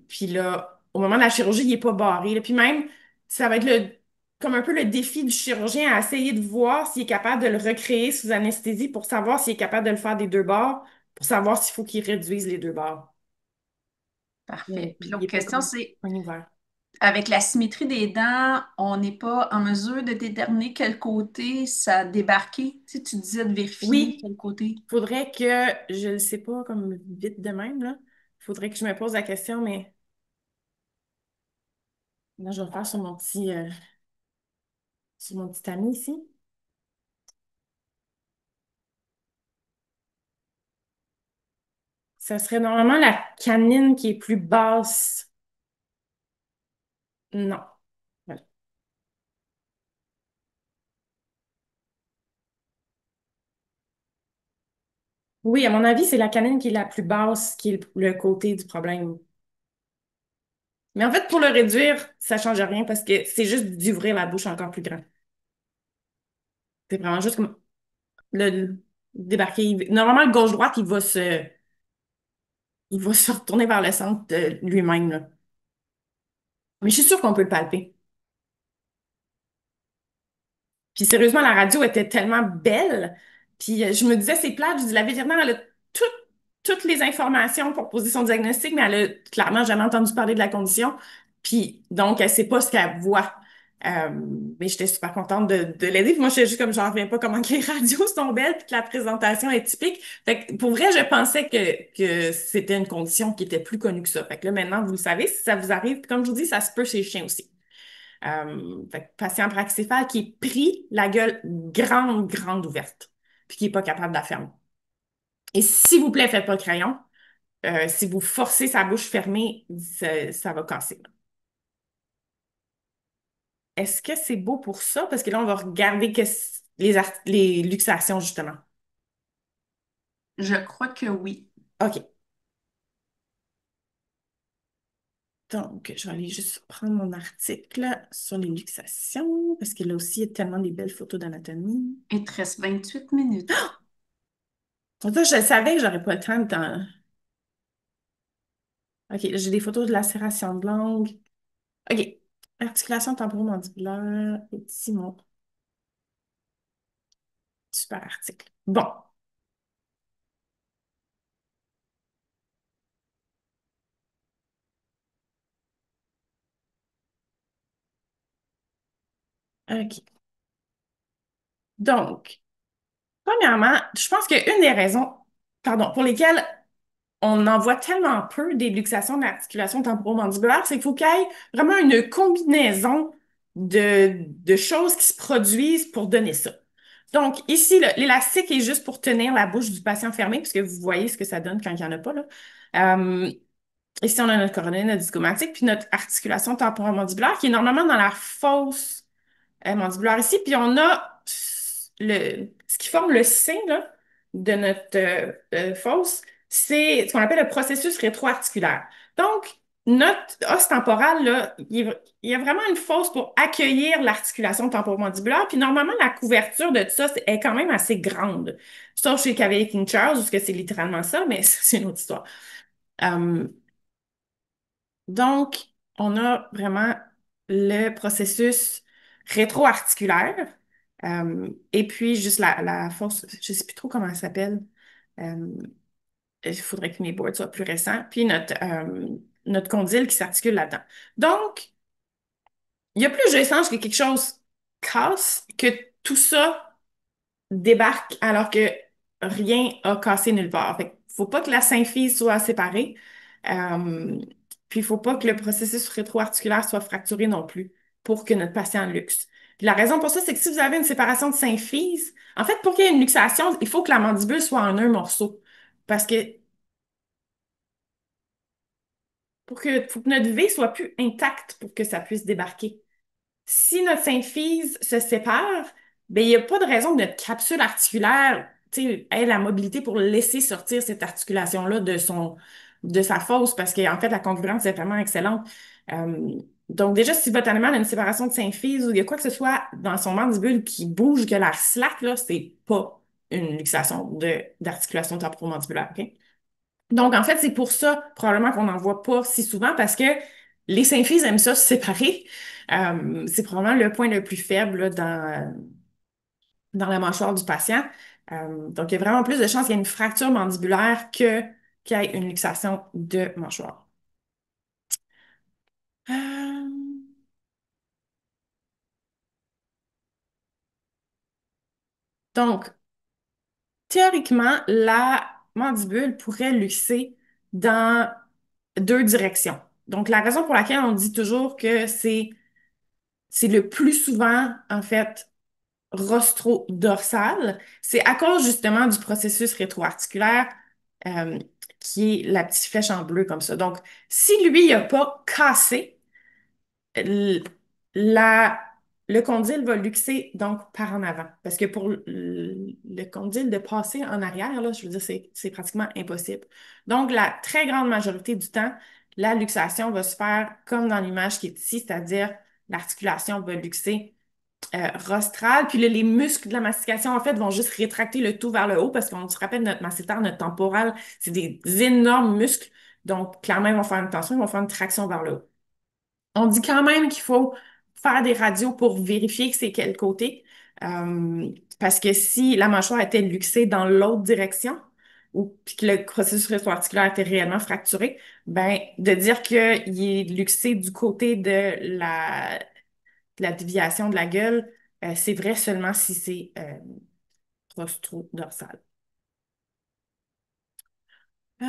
Puis là, au moment de la chirurgie, il n'est pas barré, là. Puis même, ça va être comme un peu le défi du chirurgien à essayer de voir s'il est capable de le recréer sous anesthésie pour savoir s'il est capable de le faire des deux bords, pour savoir s'il faut qu'il réduise les deux bords. parfait. Puis Il l'autre n'est pas question, comme c'est un ouvert. avec la symétrie des dents, on n'est pas en mesure de déterminer quel côté ça a débarqué. Tu sais, tu disais de vérifier Oui, quel côté. faudrait que, je ne le sais pas comme vite de même, là. Faudrait que je me pose la question, mais là, je vais le faire sur mon petit ami ici. Ça serait normalement la canine qui est plus basse. Non. Voilà. Oui, à mon avis, c'est la canine qui est la plus basse qui est le côté du problème. Mais en fait, pour le réduire, ça change rien parce que c'est juste d'ouvrir la bouche encore plus grand. C'est vraiment juste comme le débarquer. Normalement, le gauche-droite, il va se retourner vers le centre de lui-même, là. Mais je suis sûre qu'on peut le palper. Puis sérieusement, la radio était tellement belle. Puis je me disais, c'est plate. Je dis, la vétérinaire, elle a tout- toutes les informations pour poser son diagnostic, mais elle a clairement jamais entendu parler de la condition. Puis donc, elle sait pas ce qu'elle voit. Euh, mais j'étais super contente de l'aider. Puis moi, j'étais juste comme, j'en reviens pas comment que les radios sont belles puis que la présentation est typique. Fait que pour vrai, je pensais que c'était une condition qui était plus connue que ça. Fait que là, maintenant, vous le savez, si ça vous arrive, puis comme je vous dis, ça se peut chez les chiens aussi. Fait que patient praxifère qui est pris la gueule grande, grande ouverte, puis qui est pas capable de la fermer. Et s'il vous plaît, faites pas le crayon. Si vous forcez sa bouche fermée, ça va casser. Est-ce que c'est beau pour ça? Parce que là, on va regarder les luxations, justement. Je crois que oui. OK. Donc, je vais aller juste prendre mon article sur les luxations, parce que là aussi, il y a tellement des belles photos d'anatomie. Il te reste 28 minutes. Pourtant, je savais que j'aurais pas le temps de OK, j'ai des photos de lacération de langue. OK. Articulation temporomandibulaire. Ici, mon super article. Bon. OK. Donc, premièrement, je pense qu'une des raisons, pardon, pour lesquelles on en voit tellement peu des luxations de l'articulation temporomandibulaire, c'est qu'il faut qu'il y ait vraiment une combinaison de choses qui se produisent pour donner ça. Donc, ici, l'élastique est juste pour tenir la bouche du patient fermée, puisque vous voyez ce que ça donne quand il n'y en a pas, là. Euh, Ici, on a notre coronaire, notre zygomatique, puis notre articulation temporomandibulaire qui est normalement dans la fosse mandibulaire ici. Puis on a ce qui forme le C là, de notre fosse, c'est ce qu'on appelle le processus rétroarticulaire. Donc, notre os temporal, là, il y a vraiment une fosse pour accueillir l'articulation temporomandibulaire. Puis normalement, la couverture de tout ça est quand même assez grande. Sauf chez Cavalier King Charles, où c'est littéralement ça, mais c'est une autre histoire. Euh, donc, on a vraiment le processus rétroarticulaire et puis juste la force, je ne sais plus trop comment elle s'appelle. Euh, il faudrait que mes boards soient plus récents. Puis notre condyle qui s'articule là-dedans. Donc, il y a plus de chances que quelque chose casse que tout ça débarque alors que rien a cassé nulle part. Fait que faut pas que la symphyse soit séparée. Euh, Puis il faut pas que le processus rétroarticulaire soit fracturé non plus pour que notre patient luxe. Puis la raison pour ça, c'est que si vous avez une séparation de symphyse, en fait, pour qu'il y ait une luxation, il faut que la mandibule soit en un morceau. Parce que faut que notre V soit plus intacte pour que ça puisse débarquer. Si notre symphyse se sépare, ben, il n'y a pas de raison que notre capsule articulaire, tu sais, ait la mobilité pour laisser sortir cette articulation-là de sa fosse, parce qu'en fait, la congruence est vraiment excellente. Euh, donc, déjà, si votre animal a une séparation de symphyse ou il y a quoi que ce soit dans son mandibule qui bouge, que la slack, là, c'est pas une luxation d'articulation temporomandibulaire, OK? Donc, en fait, c'est pour ça, probablement qu'on n'en voit pas si souvent parce que les symphyses aiment ça se séparer. C'est probablement le point le plus faible là, dans la mâchoire du patient. Donc, il y a vraiment plus de chances qu'il y ait une fracture mandibulaire qu'il y ait une luxation de mâchoire. Euh, donc, théoriquement, la mandibule pourrait luxer dans deux directions. Donc, la raison pour laquelle on dit toujours que c'est le plus souvent, en fait, rostro-dorsal, c'est à cause justement du processus rétroarticulaire euh, qui est la petite flèche en bleu comme ça. Donc, si lui, il n'a pas cassé, l- la, le condyle va luxer donc par en avant. Parce que pour le condyle de passer en arrière, là, je veux dire, c'est pratiquement impossible. Donc, la très grande majorité du temps, la luxation va se faire comme dans l'image qui est ici, c'est-à-dire l'articulation va luxer rostral. Puis là, les muscles de la mastication, en fait, vont juste rétracter le tout vers le haut parce qu'on se rappelle, notre masséter, notre temporal, c'est des énormes muscles. Donc, clairement, ils vont faire une tension, ils vont faire une traction vers le haut. On dit quand même qu'il faut faire des radios pour vérifier que c'est quel côté. Parce que si la mâchoire était luxée dans l'autre direction, ou puis que le processus rétroarticulaire était réellement fracturé, ben de dire qu'il est luxé du côté de la déviation de la gueule, c'est vrai seulement si c'est rostro-dorsal. Euh,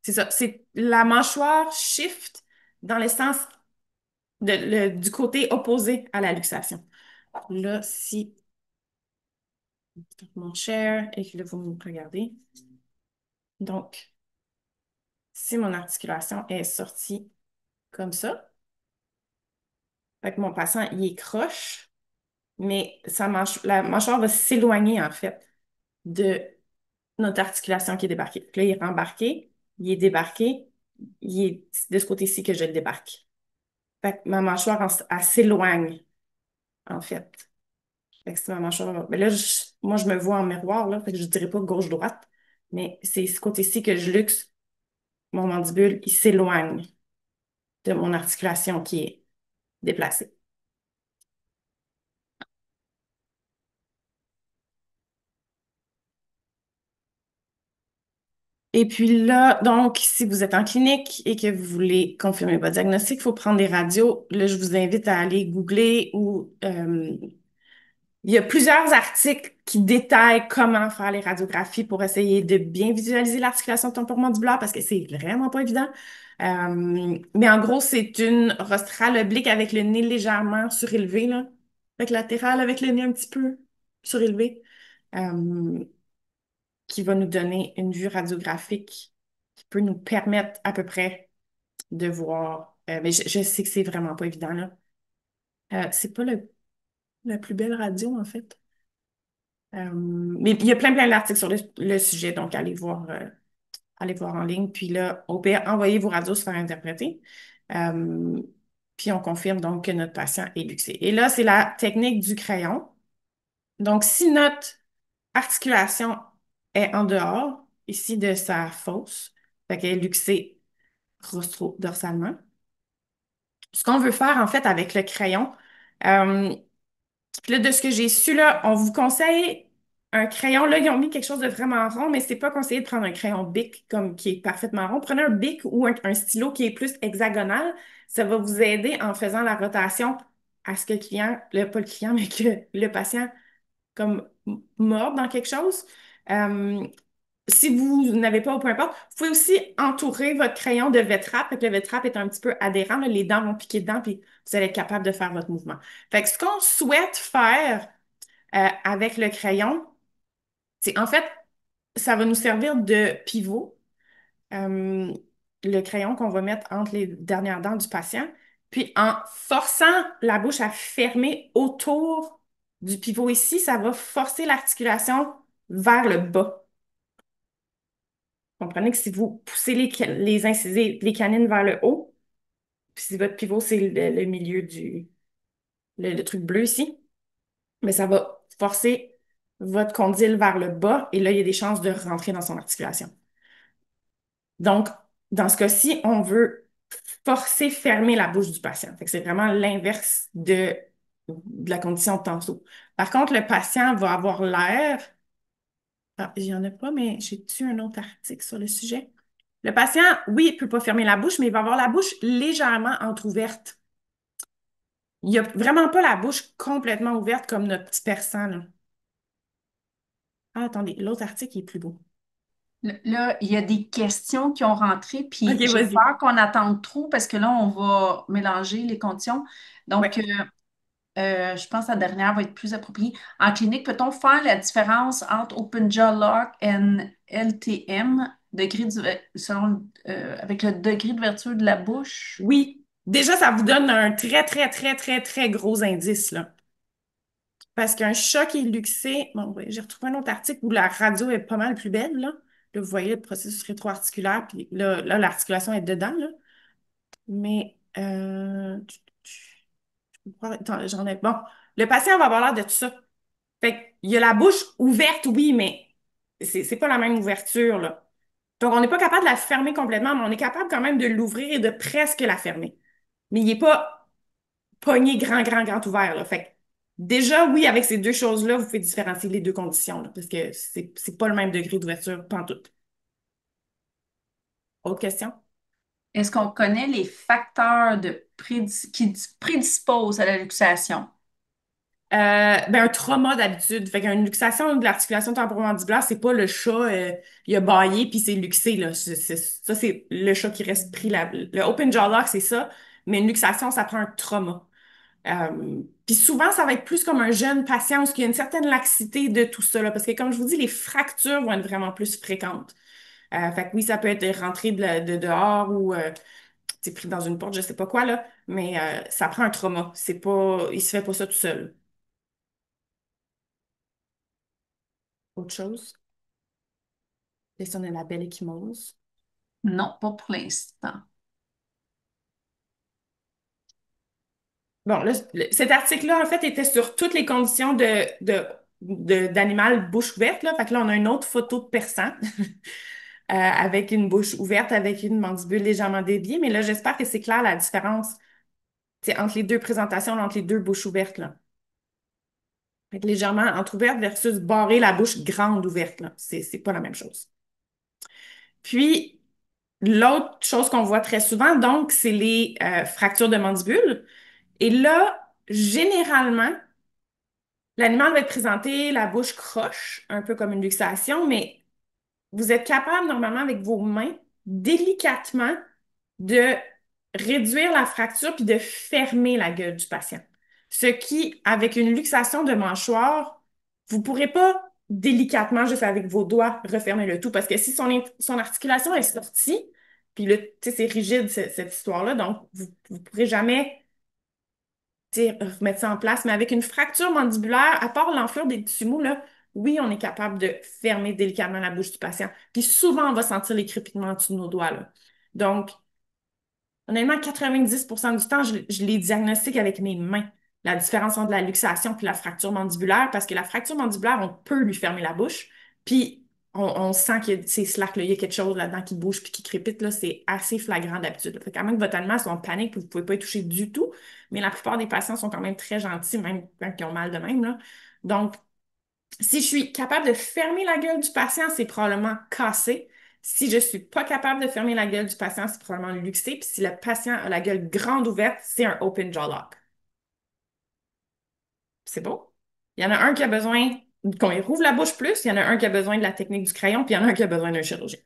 c'est ça, c'est la mâchoire shift dans le sens du côté opposé à la luxation. Là, si mon share et que là, vous me regardez. Donc, si mon articulation est sortie comme ça, fait que mon patient, il est croche, mais la mâchoire va s'éloigner, en fait, de notre articulation qui est débarquée. Puis là, il est rembarqué, il est débarqué, il est de ce côté-ci que je le débarque. Fait que ma mâchoire, elle s'éloigne, en fait. Fait que c'est ma mâchoire. Mais là, moi, je me vois en miroir, là, fait que je dirais pas gauche-droite, mais c'est ce côté-ci que je luxe. Mon mandibule, il s'éloigne de mon articulation qui est déplacée. Et puis là, donc, si vous êtes en clinique et que vous voulez confirmer votre diagnostic, il faut prendre des radios. Là, je vous invite à aller googler ou il y a plusieurs articles qui détaillent comment faire les radiographies pour essayer de bien visualiser l'articulation temporomandibulaire parce que c'est vraiment pas évident. Mais en gros, c'est une rostrale oblique avec le nez légèrement surélevé, là. Avec latéral, avec le nez un petit peu surélevé, euh, qui va nous donner une vue radiographique qui peut nous permettre à peu près de voir. Mais je sais que c'est vraiment pas évident, là. C'est pas la plus belle radio, en fait. Mais il y a plein d'articles sur le sujet, donc allez voir en ligne. Puis là, au pire, envoyez vos radios se faire interpréter. Euh, puis on confirme donc que notre patient est luxé. Et là, c'est la technique du crayon. Donc, si notre articulation est en dehors, ici de sa fosse, fait qu'elle est luxée rostro-dorsalement, ce qu'on veut faire en fait avec le crayon, euh, puis là, de ce que j'ai su, là, on vous conseille un crayon. Là, ils ont mis quelque chose de vraiment rond, mais c'est pas conseillé de prendre un crayon Bic comme qui est parfaitement rond. Prenez un Bic ou un stylo qui est plus hexagonal. Ça va vous aider en faisant la rotation à ce que le client, pas le client, mais que le patient comme morde dans quelque chose. Euh, Si vous n'avez pas, ou peu importe, vous pouvez aussi entourer votre crayon de V-Trap. Fait que le V-Trap est un petit peu adhérent, là, les dents vont piquer dedans, puis vous allez être capable de faire votre mouvement. Fait que ce qu'on souhaite faire avec le crayon, c'est en fait, ça va nous servir de pivot. Euh, le crayon qu'on va mettre entre les dernières dents du patient, puis en forçant la bouche à fermer autour du pivot ici, ça va forcer l'articulation vers le bas. Comprenez que si vous poussez les incisés, les canines vers le haut, puis si votre pivot, c'est le milieu le truc bleu ici, mais ça va forcer votre condyle vers le bas et là, il y a des chances de rentrer dans son articulation. Donc, dans ce cas-ci, on veut forcer fermer la bouche du patient. Fait que c'est vraiment l'inverse de la condition de tantôt. Par contre, le patient va avoir l'air. Ah, il n'y en a pas, mais j'ai-tu un autre article sur le sujet? Le patient, oui, il ne peut pas fermer la bouche, mais il va avoir la bouche légèrement entrouverte. Il n'y a vraiment pas la bouche complètement ouverte comme notre petit persan, là. Ah, attendez, l'autre article est plus beau. Là, il y a des questions qui ont rentré, OK, puis j'ai vas-y. peur qu'on attende trop parce que là, on va mélanger les conditions. Ouais. Donc, je pense que la dernière va être plus appropriée. En clinique, peut-on faire la différence entre Open Jaw Lock et LTM, avec le degré d'ouverture de la bouche? Oui. Déjà, ça vous donne un très, très, très, très, très gros indice, là. Parce qu'un chat qui est luxé, bon, ouais, j'ai retrouvé un autre article où la radio est pas mal plus belle, là. Là, vous voyez le processus rétroarticulaire, puis là l'articulation est dedans, là. Mais, attends, j'en ai. Bon, le patient va avoir l'air de tout ça. Fait qu'il y a la bouche ouverte, oui, mais c'est pas la même ouverture, là. Donc, on n'est pas capable de la fermer complètement, mais on est capable quand même de l'ouvrir et de presque la fermer. Mais il n'est pas pogné grand ouvert, là. Fait que, déjà, oui, avec ces deux choses-là, vous pouvez différencier les deux conditions, là, parce que c'est pas le même degré d'ouverture, pantoute. Autre question? Est-ce qu'on connaît les facteurs qui prédisposent à la luxation? Ben un trauma d'habitude. Fait qu'une luxation de l'articulation temporomandibulaire, c'est pas le chat, il a bâillé puis c'est luxé, là. Ça, c'est le chat qui reste pris là. Le open jaw lock, c'est ça. Mais une luxation, ça prend un trauma. Puis souvent, ça va être plus comme un jeune patient où il y a une certaine laxité de tout ça, là, parce que comme je vous dis, les fractures vont être vraiment plus fréquentes. Fait que oui, ça peut être rentré de dehors ou t'es pris dans une porte, je sais pas quoi, là, mais ça prend un trauma. C'est pas, il se fait pas ça tout seul. Autre chose? Question de la belle échymose. Non, pas pour l'instant. Bon, là, cet article-là, en fait, était sur toutes les conditions d'animal bouche ouverte, là. Fait que là, on a une autre photo de persan avec une bouche ouverte, avec une mandibule légèrement déviée. Mais là, j'espère que c'est clair la différence, tu sais, entre les deux présentations, entre les deux bouches ouvertes, là. Fait que légèrement entrouverte versus barrer la bouche grande ouverte, là. C'est pas la même chose. Puis, l'autre chose qu'on voit très souvent, donc, c'est les fractures de mandibule. Et là, généralement, l'animal va être présenté la bouche croche, un peu comme une luxation, mais vous êtes capable normalement avec vos mains, délicatement, de réduire la fracture puis de fermer la gueule du patient. Ce qui, avec une luxation de mâchoire, vous ne pourrez pas délicatement, juste avec vos doigts, refermer le tout. Parce que si son articulation est sortie, puis là, tu sais, c'est rigide cette histoire-là, donc vous ne pourrez jamais tu sais, remettre ça en place. Mais avec une fracture mandibulaire, à part l'enflure des tissus mous, là, oui, on est capable de fermer délicatement la bouche du patient. Puis souvent, on va sentir les crépitements en dessous de nos doigts, là. Donc, honnêtement, 90% du temps, je les diagnostique avec mes mains. La différence entre la luxation puis la fracture mandibulaire, parce que la fracture mandibulaire, on peut lui fermer la bouche, puis on sent que c'est slack, là, il y a quelque chose là-dedans qui bouge puis qui crépite, là, c'est assez flagrant d'habitude. Fait quand même que votre animal soit en panique, puis vous ne pouvez pas y toucher du tout, mais la plupart des patients sont quand même très gentils, même quand ils ont mal de même, là. Donc, si je suis capable de fermer la gueule du patient, c'est probablement cassé. Si je suis pas capable de fermer la gueule du patient, c'est probablement luxé. Puis si le patient a la gueule grande ouverte, c'est un open jaw lock. C'est beau. Il y en a un qui a besoin qu'on lui rouvre la bouche plus, il y en a un qui a besoin de la technique du crayon, puis il y en a un qui a besoin d'un chirurgien.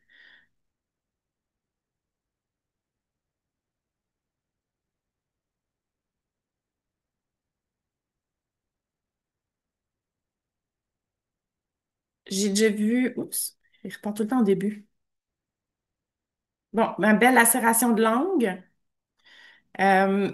J'ai déjà vu, oups, je reprends tout le temps au début. Bon, ma belle lacération de langue. Euh,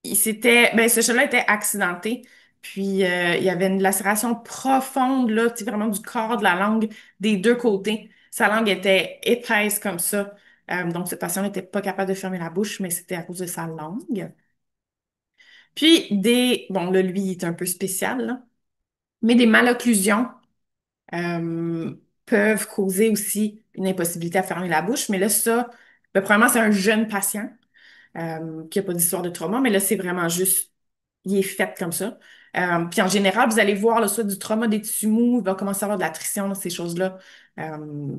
ben, ce chat-là était accidenté. Puis, il y avait une lacération profonde, là, tu sais, vraiment du corps de la langue des deux côtés. Sa langue était épaisse comme ça. Donc, ce patient n'était pas capable de fermer la bouche, mais c'était à cause de sa langue. Puis, bon, là, lui, il est un peu spécial, là, mais des malocclusions euh, peuvent causer aussi une impossibilité à fermer la bouche. Mais là, ça, ben, premièrement, c'est un jeune patient qui n'a pas d'histoire de trauma, mais là, c'est vraiment juste, il est fait comme ça. Puis en général, vous allez voir là, soit du trauma des tissus mous, il va commencer à avoir de la trition, là, ces choses-là.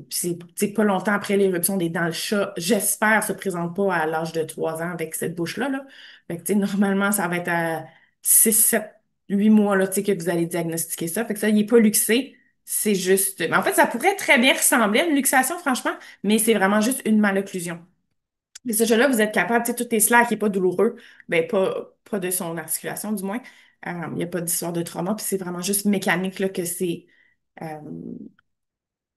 C'est pas longtemps après l'éruption des dents. Le chat, j'espère, se présente pas à l'âge de 3 ans avec cette bouche-là. Là. Fait que, tu sais, normalement, ça va être à 6 7 8 mois là, tu sais, que vous allez diagnostiquer ça. Fait que ça, il n'est pas luxé. C'est juste. Mais en fait, ça pourrait très bien ressembler à une luxation, franchement, mais c'est vraiment juste une malocclusion. Mais ce jeu-là, vous êtes capable, tu sais, tout est cela qui n'est pas douloureux, ben pas de son articulation du moins. Il n'y a pas d'histoire de trauma, puis c'est vraiment juste mécanique là, euh,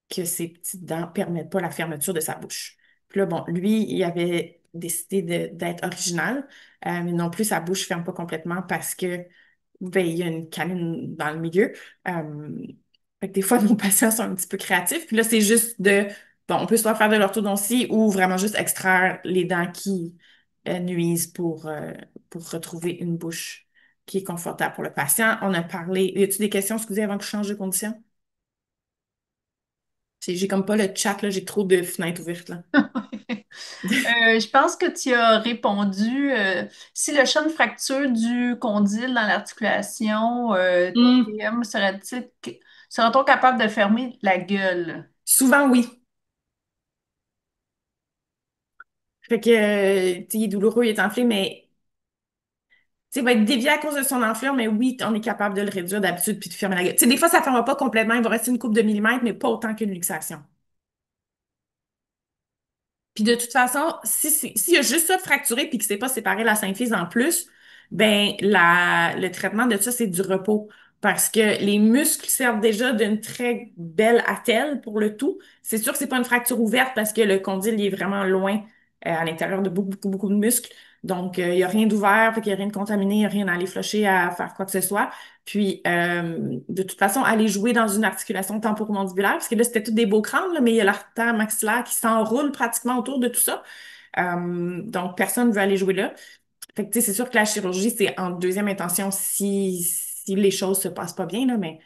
que ces petites dents ne permettent pas la fermeture de sa bouche. Puis là, bon, lui, il avait décidé d'être original, mais non plus sa bouche ne ferme pas complètement parce que ben, il y a une canine dans le milieu. Fait que des fois, nos patients sont un petit peu créatifs. Puis là, c'est juste de Bon, on peut soit faire de l'orthodontie ou vraiment juste extraire les dents qui nuisent pour retrouver une bouche qui est confortable pour le patient. On a parlé. Y a-t-il des questions, excusez, avant que je change de condition? J'ai comme pas le chat, là, j'ai trop de fenêtres ouvertes, là. Je pense que tu as répondu. Si le chat ne fracture du condyle dans l'articulation, Hmm, TM sera-t-on capable de fermer la gueule? souvent, oui. Fait que, tu sais, il est douloureux, il est enflé, mais, tu sais, il va être dévié à cause de son enflure, mais oui, on est capable de le réduire d'habitude puis de fermer la gueule. Tu sais, des fois, ça ne fermera pas complètement, il va rester une couple de millimètres, mais pas autant qu'une luxation. Puis de toute façon, s'il y a juste ça de fracturé puis que c'est pas séparé la symphyse en plus, ben le traitement de ça, c'est du repos. Parce que les muscles servent déjà d'une très belle attelle pour le tout. C'est sûr que c'est pas une fracture ouverte parce que le condyle il est vraiment loin à l'intérieur de beaucoup, beaucoup, beaucoup de muscles. Donc, il n'y a rien d'ouvert, fait qu'il n'y a rien de contaminé, il n'y a rien à aller flusher, à faire quoi que ce soit. Puis, de toute façon, aller jouer dans une articulation temporomandibulaire, parce que là, c'était tous des beaux crânes, là, mais il y a l'artère maxillaire qui s'enroule pratiquement autour de tout ça. Donc, personne ne veut aller jouer là. Fait que, tu sais, c'est sûr que la chirurgie, c'est en deuxième intention si les choses se passent pas bien, là, mais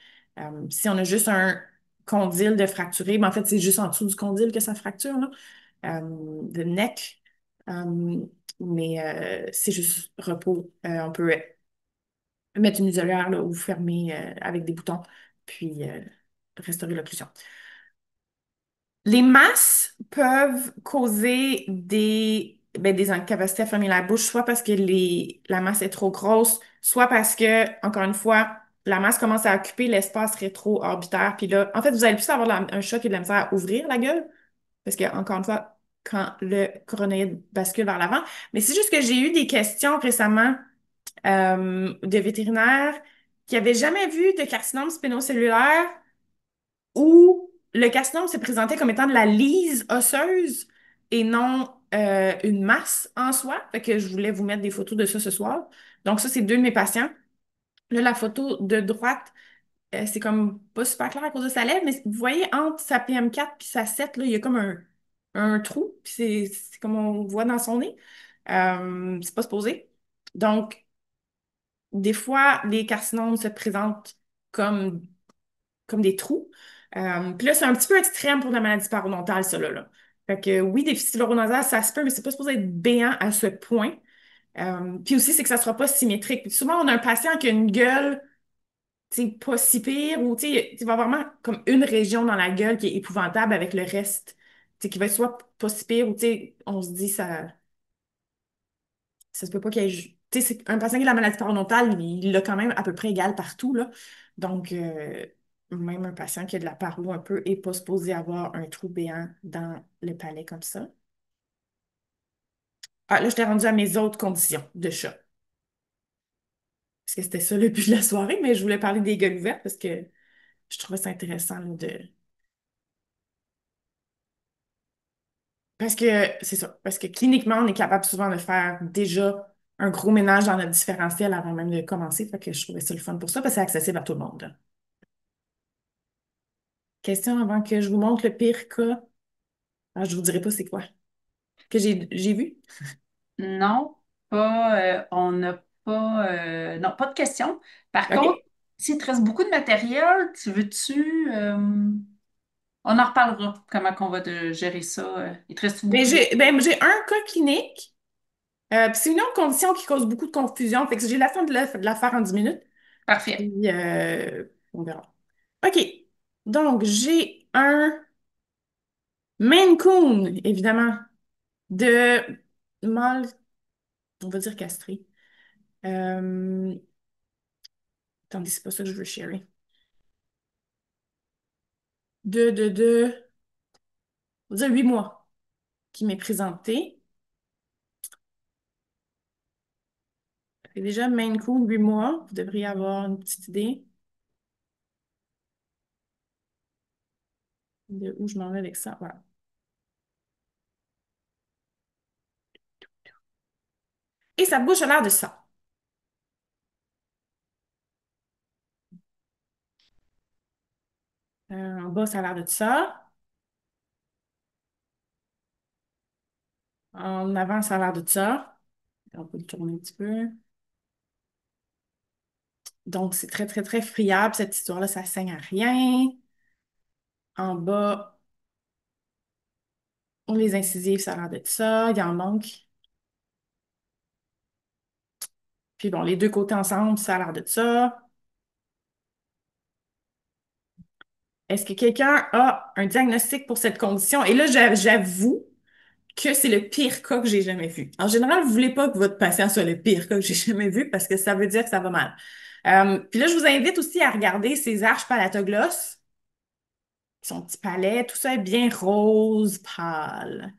si on a juste un condyle de fracturé, ben, en fait, c'est juste en dessous du condyle que ça fracture, là, le neck. Euh, mais c'est juste repos. On peut mettre une isolière là, ou fermer avec des boutons, puis restaurer l'occlusion. Les masses peuvent causer des incapacités à fermer la bouche, soit parce que la masse est trop grosse, soit parce que, encore une fois, la masse commence à occuper l'espace rétro-orbitaire. Puis là, en fait, vous allez plus avoir un choc et de la misère à ouvrir la gueule, parce que, encore une fois, quand le coronoïde bascule vers l'avant. Mais c'est juste que j'ai eu des questions récemment de vétérinaires qui n'avaient jamais vu de carcinome spénocellulaire où le carcinome s'est présenté comme étant de la lise osseuse et non une masse en soi. Fait que je voulais vous mettre des photos de ça ce soir. Donc ça, c'est deux de mes patients. Là, la photo de droite, c'est comme pas super clair à cause de sa lèvre, mais vous voyez, entre sa PM4 puis sa 7, là, il y a comme un trou, puis c'est comme on voit dans son nez. C'est pas supposé. Donc, des fois, les carcinomes se présentent comme des trous. Puis là, c'est un petit peu extrême pour la maladie parodontale, ça, là. Fait que oui, déficit oronational, ça se peut, mais c'est pas supposé être béant à ce point. Puis aussi, c'est que ça sera pas symétrique. Puis souvent, on a un patient qui a une gueule, tu sais, pas si pire, ou tu sais, il va avoir vraiment comme une région dans la gueule qui est épouvantable avec le reste, tu sais, qui va être soit pas si pire, ou tu sais, on se dit ça se peut pas qu'il y ait. Tu sais, un patient qui a la maladie parodontale, il l'a quand même à peu près égal partout, là. Donc, même un patient qui a de la paro un peu est pas supposé avoir un trou béant dans le palais comme ça. Ah, là, je t'ai rendu à mes autres conditions de chat. Parce que c'était ça le but de la soirée, mais je voulais parler des gueules ouvertes parce que je trouvais ça intéressant là, de. Parce que c'est ça. Parce que cliniquement, on est capable souvent de faire déjà un gros ménage dans notre différentiel avant même de commencer. Fait que je trouvais ça le fun pour ça, parce que c'est accessible à tout le monde. Question avant que je vous montre le pire cas. Ah, je vous dirai pas c'est quoi. Que j'ai vu. Non, on n'a pas, non, pas de questions. Par contre, OK? s'il te reste beaucoup de matériel, tu veux-tu, on en reparlera, comment on va gérer ça. Il te reste Ben, beaucoup de... j'ai un cas clinique. Puis c'est une autre condition qui cause beaucoup de confusion. Fait que j'ai la fin de la faire en 10 minutes. Parfait. Puis on verra. OK. Donc, j'ai un Maine Coon, évidemment, de mâle, on va dire castré. Euh, Attendez, c'est pas ça que je veux sharer. On va dire 8 mois qui m'est présenté. Et déjà, Maine Coon, 8 mois, vous devriez avoir une petite idée de où je m'en vais avec ça. Voilà. Et sa bouche a l'air de ça. En bas, ça a l'air de ça. En avant, ça a l'air de ça. On peut le tourner un petit peu. Donc, c'est très, très, très friable. Cette histoire-là, ça saigne à rien. En bas, les incisives, ça a l'air d'être ça. Il en manque. Puis bon, les deux côtés ensemble, ça a l'air de ça. Est-ce que quelqu'un a un diagnostic pour cette condition? Et là, j'avoue que c'est le pire cas que j'ai jamais vu. En général, vous voulez pas que votre patient soit le pire cas que j'ai jamais vu parce que ça veut dire que ça va mal. Puis là, je vous invite aussi à regarder ces arches palatogloss, son petit palais, tout ça est bien rose pâle.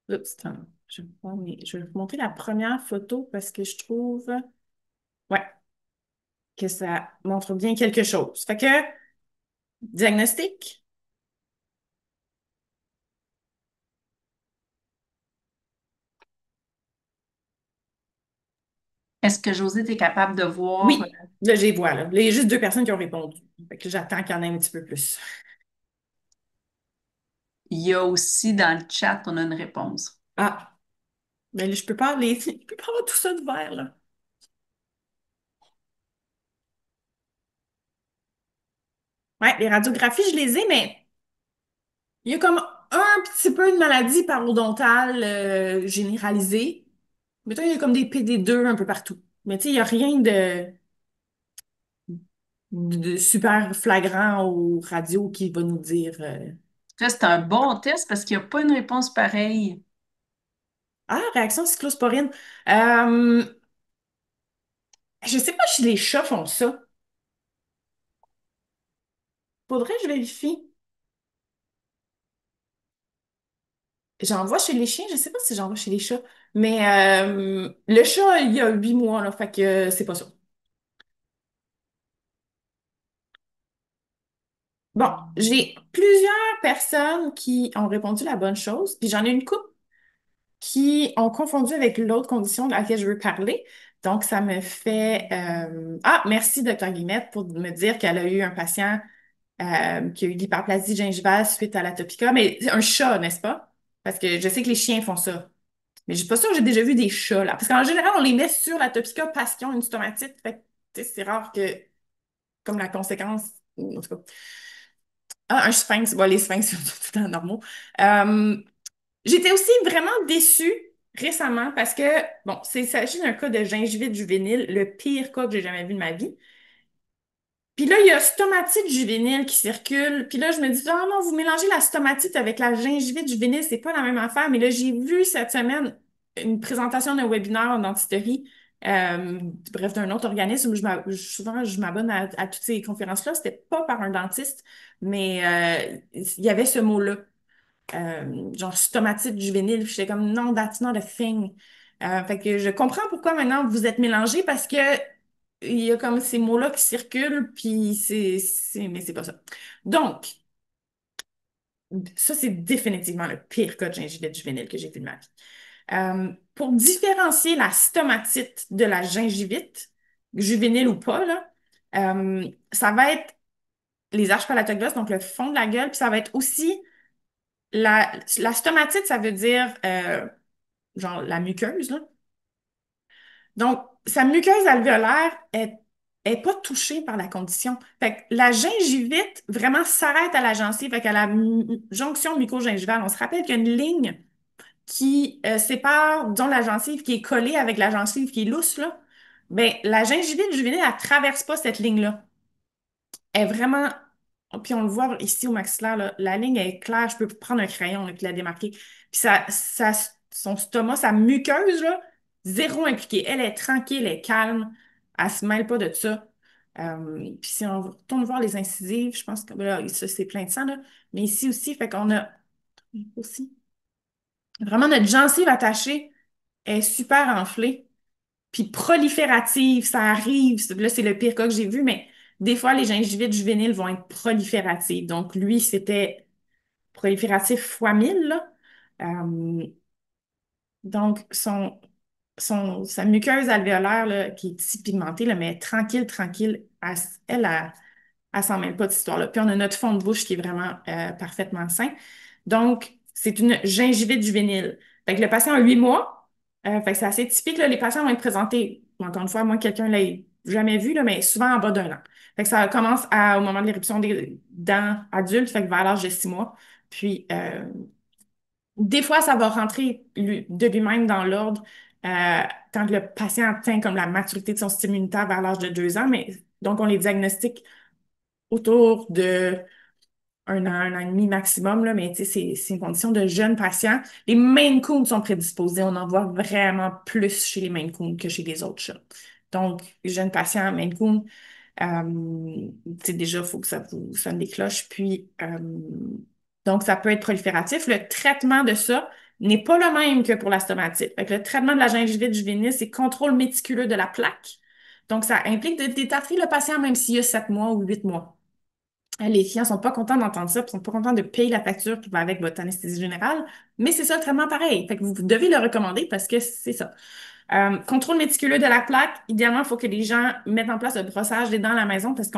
Oups, attends, je vais vous montrer la première photo parce que je trouve, ouais, que ça montre bien quelque chose. Fait que, diagnostic, Est-ce que Josée est capable de voir? oui, là, j'y vois, là. Là, il y a juste deux personnes qui ont répondu. Fait que j'attends qu'il y en ait un petit peu plus. Il y a aussi dans le chat, on a une réponse. Ah, mais là, je peux pas les, je peux pas avoir tout ça de vert, là. Ouais, les radiographies, je les ai, mais il y a comme un petit peu de maladie parodontale généralisée. Mettons, il y a comme des PD2 un peu partout. Mais tu sais, il n'y a rien de super flagrant au radio qui va nous dire Là, c'est un bon test parce qu'il n'y a pas une réponse pareille. Ah, réaction cyclosporine. Euh, je sais pas si les chats font ça. Faudrait que je vérifie. J'en vois chez les chiens, je sais pas si j'en vois chez les chats. Mais le chat, il y a 8 mois, là, fait que c'est pas ça. Bon, j'ai plusieurs personnes qui ont répondu la bonne chose, puis j'en ai une couple qui ont confondu avec l'autre condition de laquelle je veux parler. Donc, ça me fait... Ah, merci, Dr. Guillemette, pour me dire qu'elle a eu un patient qui a eu de l'hyperplasie gingivale suite à l'atopica. Mais un chat, n'est-ce pas? Parce que je sais que les chiens font ça. Mais je suis pas sûre que j'ai déjà vu des chats, là. Parce qu'en général, on les met sur l'atopica parce qu'ils ont une stomatite. Fait que, tu sais, c'est rare que, comme la conséquence... En tout cas. Ah, un sphinx. Bon, les sphinx sont tout le temps normaux. Euh, J'étais aussi vraiment déçue récemment parce que, bon, il s'agit d'un cas de gingivite juvénile, le pire cas que j'ai jamais vu de ma vie. Puis là, il y a stomatite juvénile qui circule. Puis là, je me dis, ah non, vous mélangez la stomatite avec la gingivite juvénile, c'est pas la même affaire. Mais là, j'ai vu cette semaine une présentation d'un webinaire en dentisterie, euh, bref, d'un autre organisme. Souvent, je m'abonne à toutes ces conférences-là. C'était pas par un dentiste, mais il y avait ce mot-là genre stomatite juvénile. Puis j'étais comme, non, that's not a thing. Fait que je comprends pourquoi maintenant vous êtes mélangés parce que il y a comme ces mots-là qui circulent, puis mais c'est pas ça. Donc, ça, c'est définitivement le pire cas de gingivite juvénile que j'ai vu de ma vie. Pour différencier la stomatite de la gingivite, juvénile ou pas, là, ça va être les arches palatogloss, donc le fond de la gueule, puis ça va être aussi la stomatite, ça veut dire genre la muqueuse, là. Donc, sa muqueuse alvéolaire est pas touchée par la condition. Fait que la gingivite vraiment s'arrête à la gencive, fait qu'à la jonction muco-gingivale. On se rappelle qu'il y a une ligne qui sépare, disons, la gencive qui est collée avec la gencive qui est lousse, là. Ben, la gingivite juvénile, elle traverse pas cette ligne-là. Elle est vraiment. Puis on le voit ici au maxillaire, là, la ligne est claire. Je peux prendre un crayon là, puis la démarquer. Puis son stomac, sa muqueuse, là, zéro impliquée. Elle est tranquille, elle est calme. Elle se mêle pas de ça. Puis si on retourne voir les incisives, je pense que là, ça, c'est plein de sang, là. Mais ici aussi, fait qu'on a aussi vraiment notre gencive attachée est super enflée. Puis proliférative, ça arrive. Là, c'est le pire cas que j'ai vu, mais des fois, les gingivites juvéniles vont être prolifératives. Donc, lui, c'était prolifératif fois 1000, là. Euh, donc, sa muqueuse alvéolaire, là, qui est si pigmentée, là, mais tranquille, tranquille, elle Elle s'en mêle pas de cette histoire-là. Puis on a notre fond de bouche qui est vraiment parfaitement sain. Donc, c'est une gingivite juvénile. Fait que le patient a 8 mois. Fait que c'est assez typique, là. Les patients vont être présentés, encore une fois, à moins que quelqu'un l'ait jamais vu, là, mais souvent en bas d'1 an. Fait que ça commence au moment de l'éruption des dents adultes, fait que vers l'âge de 6 mois. Puis, des fois, ça va rentrer de lui-même dans l'ordre quand le patient atteint comme la maturité de son système immunitaire vers l'âge de 2 ans. Mais donc, on les diagnostique autour de 1 an et demi maximum, là, mais tu sais, c'est une condition de jeune patient. Les Maine Coon sont prédisposés. On en voit vraiment plus chez les Maine Coon que chez les autres chats. Donc, jeunes patients Maine Coon, tu sais, déjà, il faut que ça vous sonne des cloches. Puis, donc, ça peut être prolifératif. Le traitement de ça n'est pas le même que pour la stomatite. Fait que le traitement de la gingivite juvénile, c'est contrôle méticuleux de la plaque. Donc, ça implique de détartrer le patient même s'il y a 7 mois ou 8 mois. Les clients sont pas contents d'entendre ça, puis sont pas contents de payer la facture qui va avec votre anesthésie générale, mais c'est ça le traitement pareil. Fait que vous devez le recommander parce que c'est ça. Contrôle méticuleux de la plaque. Idéalement, il faut que les gens mettent en place le brossage des dents à la maison parce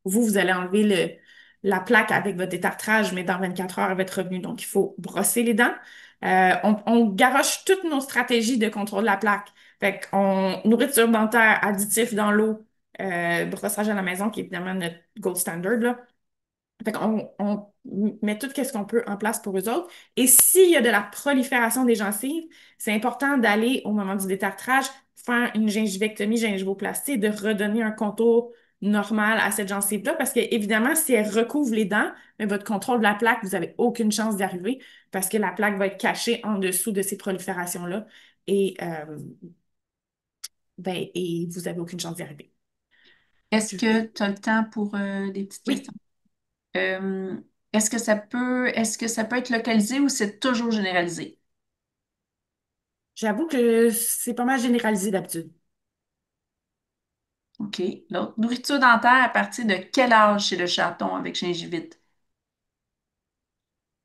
vous allez enlever la plaque avec votre détartrage, mais dans 24 heures, elle va être revenue. Donc, il faut brosser les dents. On garoche toutes nos stratégies de contrôle de la plaque. Fait qu'on, nourriture dentaire, additif dans l'eau, brossage à la maison, qui est évidemment notre gold standard, là. Fait qu'on on met tout ce qu'on peut en place pour eux autres. Et s'il y a de la prolifération des gencives, c'est important d'aller, au moment du détartrage, faire une gingivectomie, gingivoplastie, de redonner un contour normal à cette gencive-là, parce que évidemment, si elle recouvre les dents, mais votre contrôle de la plaque, vous n'avez aucune chance d'y arriver, parce que la plaque va être cachée en dessous de ces proliférations-là, et, et vous n'avez aucune chance d'y arriver. Est-ce que tu as le temps pour des petites questions? Oui, Euh, est-ce que ça peut être localisé ou c'est toujours généralisé? j'avoue que c'est pas mal généralisé d'habitude. OK. L'autre, nourriture dentaire à partir de quel âge chez le chaton avec gingivite?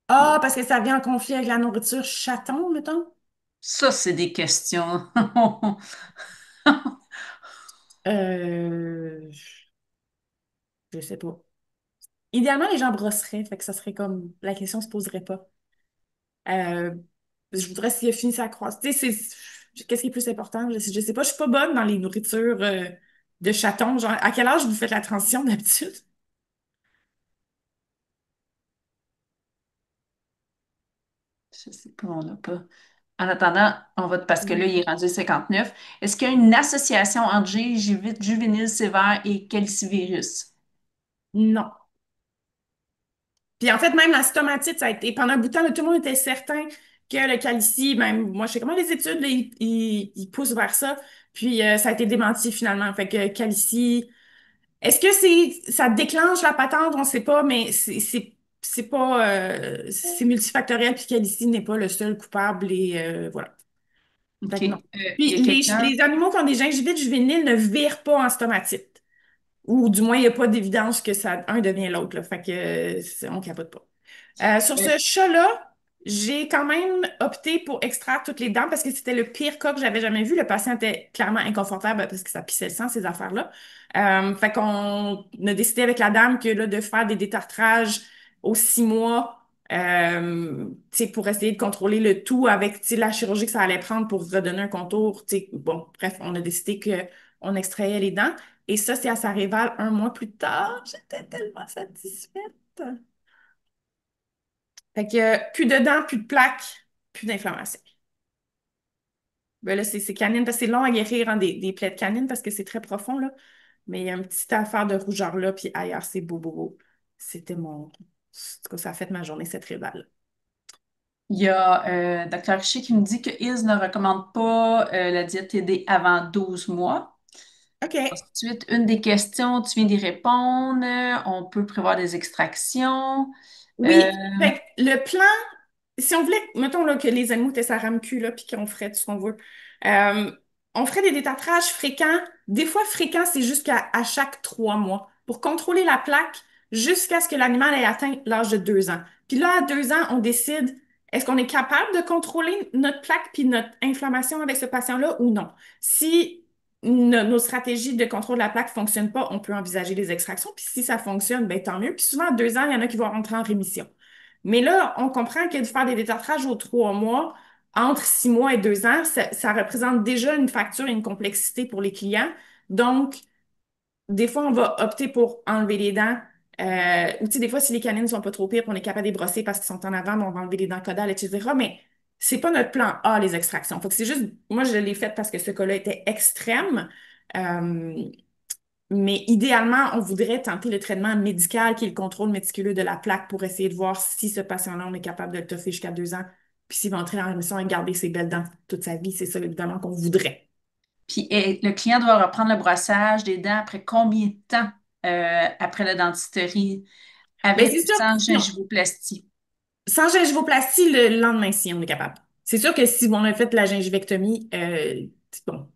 Ah, Bon, parce que ça vient en conflit avec la nourriture chaton, mettons? ça, c'est des questions. Euh, je sais pas. Idéalement, les gens brosseraient, fait que ça serait comme, la question se poserait pas. Euh, je voudrais s'il a fini sa croissance. Tu sais, qu'est-ce qui est plus important? Je sais pas, je suis pas bonne dans les nourritures de chaton. Genre, à quel âge vous faites la transition d'habitude? Je sais pas, on n'a pas. En attendant, parce que là, il Mm. est rendu 59. Est-ce qu'il y a une association entre gingivite juvénile sévère et calicivirus? Non. Puis en fait, même la stomatite, ça a été, pendant un bout de temps, là, tout le monde était certain que le calicie, même moi, je sais comment les études, là, ils poussent vers ça. Puis ça a été démenti finalement. Fait que calicie, est-ce que ça déclenche la patente? On ne sait pas, mais c'est pas, c'est multifactoriel, puis calicie n'est pas le seul coupable et voilà. Fait OK. que non. Il Puis y a quelqu'un. les animaux qui ont des gingivites juvéniles ne virent pas en stomatite. Ou du moins, il n'y a pas d'évidence que ça, un devient l'autre, là. Fait que on capote pas. Sur euh, ce chat-là, j'ai quand même opté pour extraire toutes les dents parce que c'était le pire cas que j'avais jamais vu. Le patient était clairement inconfortable parce que ça pissait le sang, ces affaires-là. Fait qu'on a décidé avec la dame que là, de faire des détartrages aux 6 mois, tu sais, pour essayer de contrôler le tout avec tu sais, la chirurgie que ça allait prendre pour redonner un contour. Tu sais, bon, bref, on a décidé que on extrayait les dents. Et ça, c'est à Saint-Réval 1 mois plus tard. J'étais tellement satisfaite. Fait que plus de dents, plus de plaques, plus d'inflammation. Ben là, c'est canine parce que c'est long à guérir hein, des plaies de canine parce que c'est très profond, là. Mais il y a une petite affaire de rougeur là, puis ailleurs, c'est beau, beau, beau. C'était mon. En tout cas, ça a fait ma journée, cette Réval. il y a Dr. Richer qui me dit que IS ne recommande pas la diète TD avant 12 mois. OK. Ensuite, une des questions, tu viens d'y répondre. On peut prévoir des extractions. Euh, Oui. Fait que le plan, si on voulait, mettons là, que les animaux étaient sa RAMQ, là, puis qu'on ferait tout ce qu'on veut, euh, on ferait des détartrages fréquents. Des fois, fréquents, c'est jusqu'à à chaque 3 mois pour contrôler la plaque jusqu'à ce que l'animal ait atteint l'âge de 2 ans. Puis là, à 2 ans, on décide est-ce qu'on est capable de contrôler notre plaque puis notre inflammation avec ce patient-là ou non. Si nos stratégies de contrôle de la plaque ne fonctionnent pas, on peut envisager les extractions. Puis si ça fonctionne, ben, tant mieux. Puis souvent, à 2 ans, il y en a qui vont rentrer en rémission. Mais là, on comprend que de faire des détartrages aux 3 mois, entre 6 mois et 2 ans, ça représente déjà une facture et une complexité pour les clients. Donc, des fois, on va opter pour enlever les dents. Ou tu sais, des fois, si les canines sont pas trop pires, puis on est capable de les brosser parce qu'ils sont en avant, mais on va enlever les dents caudales, etc. Mais c'est pas notre plan A, les extractions. Fait que c'est juste, moi, je l'ai fait parce que ce cas-là était extrême. Euh, mais idéalement, on voudrait tenter le traitement médical qui est le contrôle méticuleux de la plaque pour essayer de voir si ce patient-là, on est capable de le toffer jusqu'à 2 ans, puis s'il va entrer en rémission et garder ses belles dents toute sa vie. C'est ça, évidemment, qu'on voudrait. Puis le client doit reprendre le brossage des dents après combien de temps après la dentisterie Ben, avec c'est ou sûr sans que si gingivoplastie? sans gingivoplastie, le lendemain, si on est capable. C'est sûr que si on a fait la gingivectomie, c'est bon,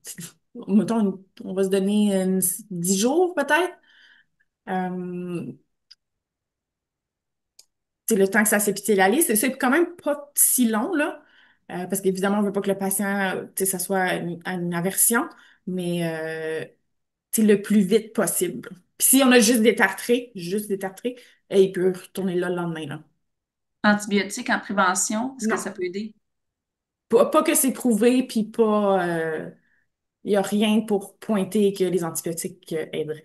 mettons, on va se donner 10 jours peut-être. Euh, c'est le temps que ça s'épithélise. C'est quand même pas si long, là, parce qu'évidemment, on veut pas que le patient, ça soit une aversion, mais c'est le plus vite possible. Puis si on a juste détartré, il peut retourner là le lendemain, là. Antibiotiques en prévention, est-ce que Non. ça peut aider? Pas que c'est prouvé, puis pas. Il n'y a rien pour pointer que les antibiotiques aideraient.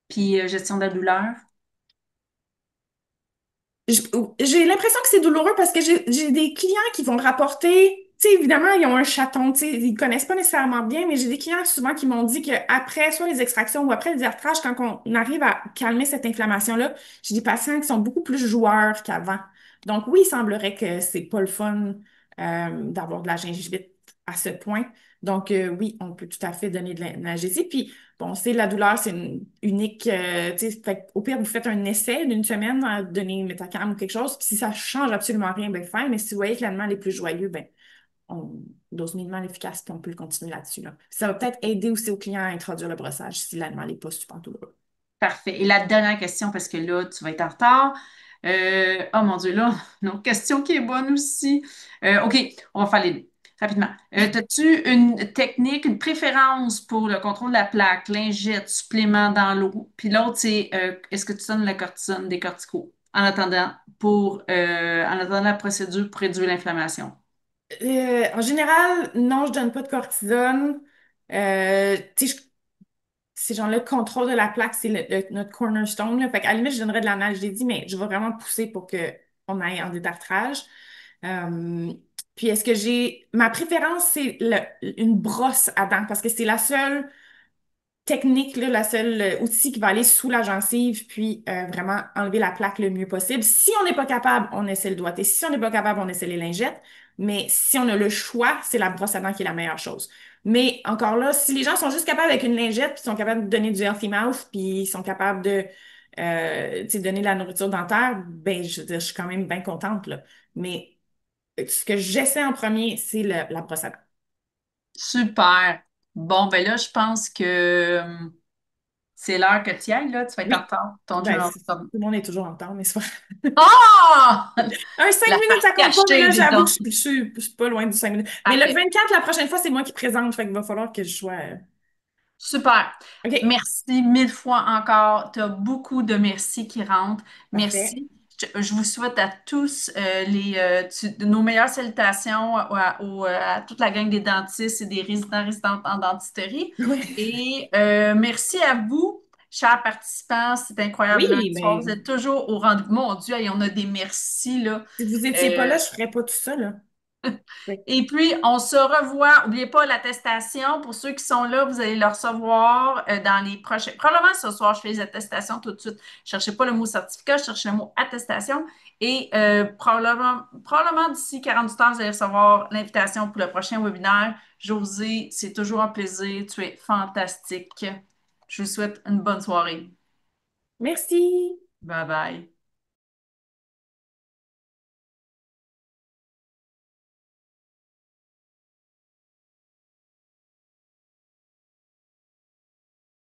Puis gestion de la douleur? J- J'ai l'impression que c'est douloureux parce que j'ai des clients qui vont rapporter, tu sais, évidemment, ils ont un chaton, tu sais, ils connaissent pas nécessairement bien, mais j'ai des clients souvent qui m'ont dit qu'après, soit les extractions ou après le détartrage, quand on arrive à calmer cette inflammation-là, j'ai des patients qui sont beaucoup plus joueurs qu'avant. Donc oui, il semblerait que c'est pas le fun d'avoir de la gingivite à ce point. Donc oui, on peut tout à fait donner de l'analgésie. Puis bon, c'est la douleur, c'est une unique. Tu sais, fait au pire, vous faites un essai d'une semaine à donner Metacam ou quelque chose. Puis si ça change absolument rien, ben fine. Mais si vous voyez que l'allemand est plus joyeux, ben on dose minimalement efficace, puis on peut continuer là-dessus, là. Ça va peut-être aider aussi aux clients à introduire le brossage si l'allemand n'est pas super douloureux. Parfait. Et la dernière question, parce que là, tu vas être en retard. Oh mon Dieu, là, une autre question qui est bonne aussi. OK, on va faire les deux rapidement. As-tu une technique, une préférence pour le contrôle de la plaque, lingette, supplément dans l'eau? Puis l'autre, c'est est-ce que tu donnes la cortisone, des corticos en attendant la procédure pour réduire l'inflammation? En général, non, je donne pas de cortisone. Tu sais, ces gens-là, le contrôle de la plaque, c'est notre cornerstone, là. Fait qu'à la limite, je donnerais de l'analgésie, mais je vais vraiment pousser pour qu'on aille en détartrage. Euh, puis est-ce que j'ai... Ma préférence, c'est une brosse à dents, parce que c'est la seule technique, là, la seule outil qui va aller sous la gencive, puis vraiment enlever la plaque le mieux possible. Si on n'est pas capable, on essaie le doigté. Si on n'est pas capable, on essaie les lingettes. Mais si on a le choix, c'est la brosse à dents qui est la meilleure chose. Mais encore là, si les gens sont juste capables avec une lingette, puis sont capables de donner du healthy mouth, puis ils sont capables de tu sais, donner de la nourriture dentaire, ben je veux dire, je suis quand même bien contente, là. Mais ce que j'essaie en premier, c'est la brosse à dents. Super. Bon, ben là, je pense que c'est l'heure que tu y ailles, là. Tu vas être en Oui, retard. Ton Dieu, ben, en tout retard. le monde est toujours en retard, mais c'est pas Ah! un 5 La minutes, face ça compte pas, mais cachée là, des j'avoue que dents. je suis pas loin du 5 minutes. Mais le Parfait. 24 la prochaine fois, c'est moi qui présente, fait qu'il va falloir que je sois. Super. OK, Merci mille fois encore. Tu as beaucoup de merci qui rentrent. parfait. Merci. Je vous souhaite à tous nos meilleures salutations à toute la gang des dentistes et des résidents résidentes en dentisterie. Oui, Et merci à vous, chers participants. C'est incroyable. Lundi oui, soir, vous mais êtes toujours au rendez-vous. Mon Dieu, hey, on a des merci, là. si vous étiez pas Euh, là, je ferais pas tout ça, là. Oui. Et puis, on se revoit. N'oubliez pas l'attestation. Pour ceux qui sont là, vous allez le recevoir dans les prochains. Probablement ce soir, je fais les attestations tout de suite. Cherchez pas le mot certificat, cherchez le mot attestation. Et probablement d'ici 48 heures, vous allez recevoir l'invitation pour le prochain webinaire. José, c'est toujours un plaisir. Tu es fantastique. Je vous souhaite une bonne soirée. Merci. Bye bye.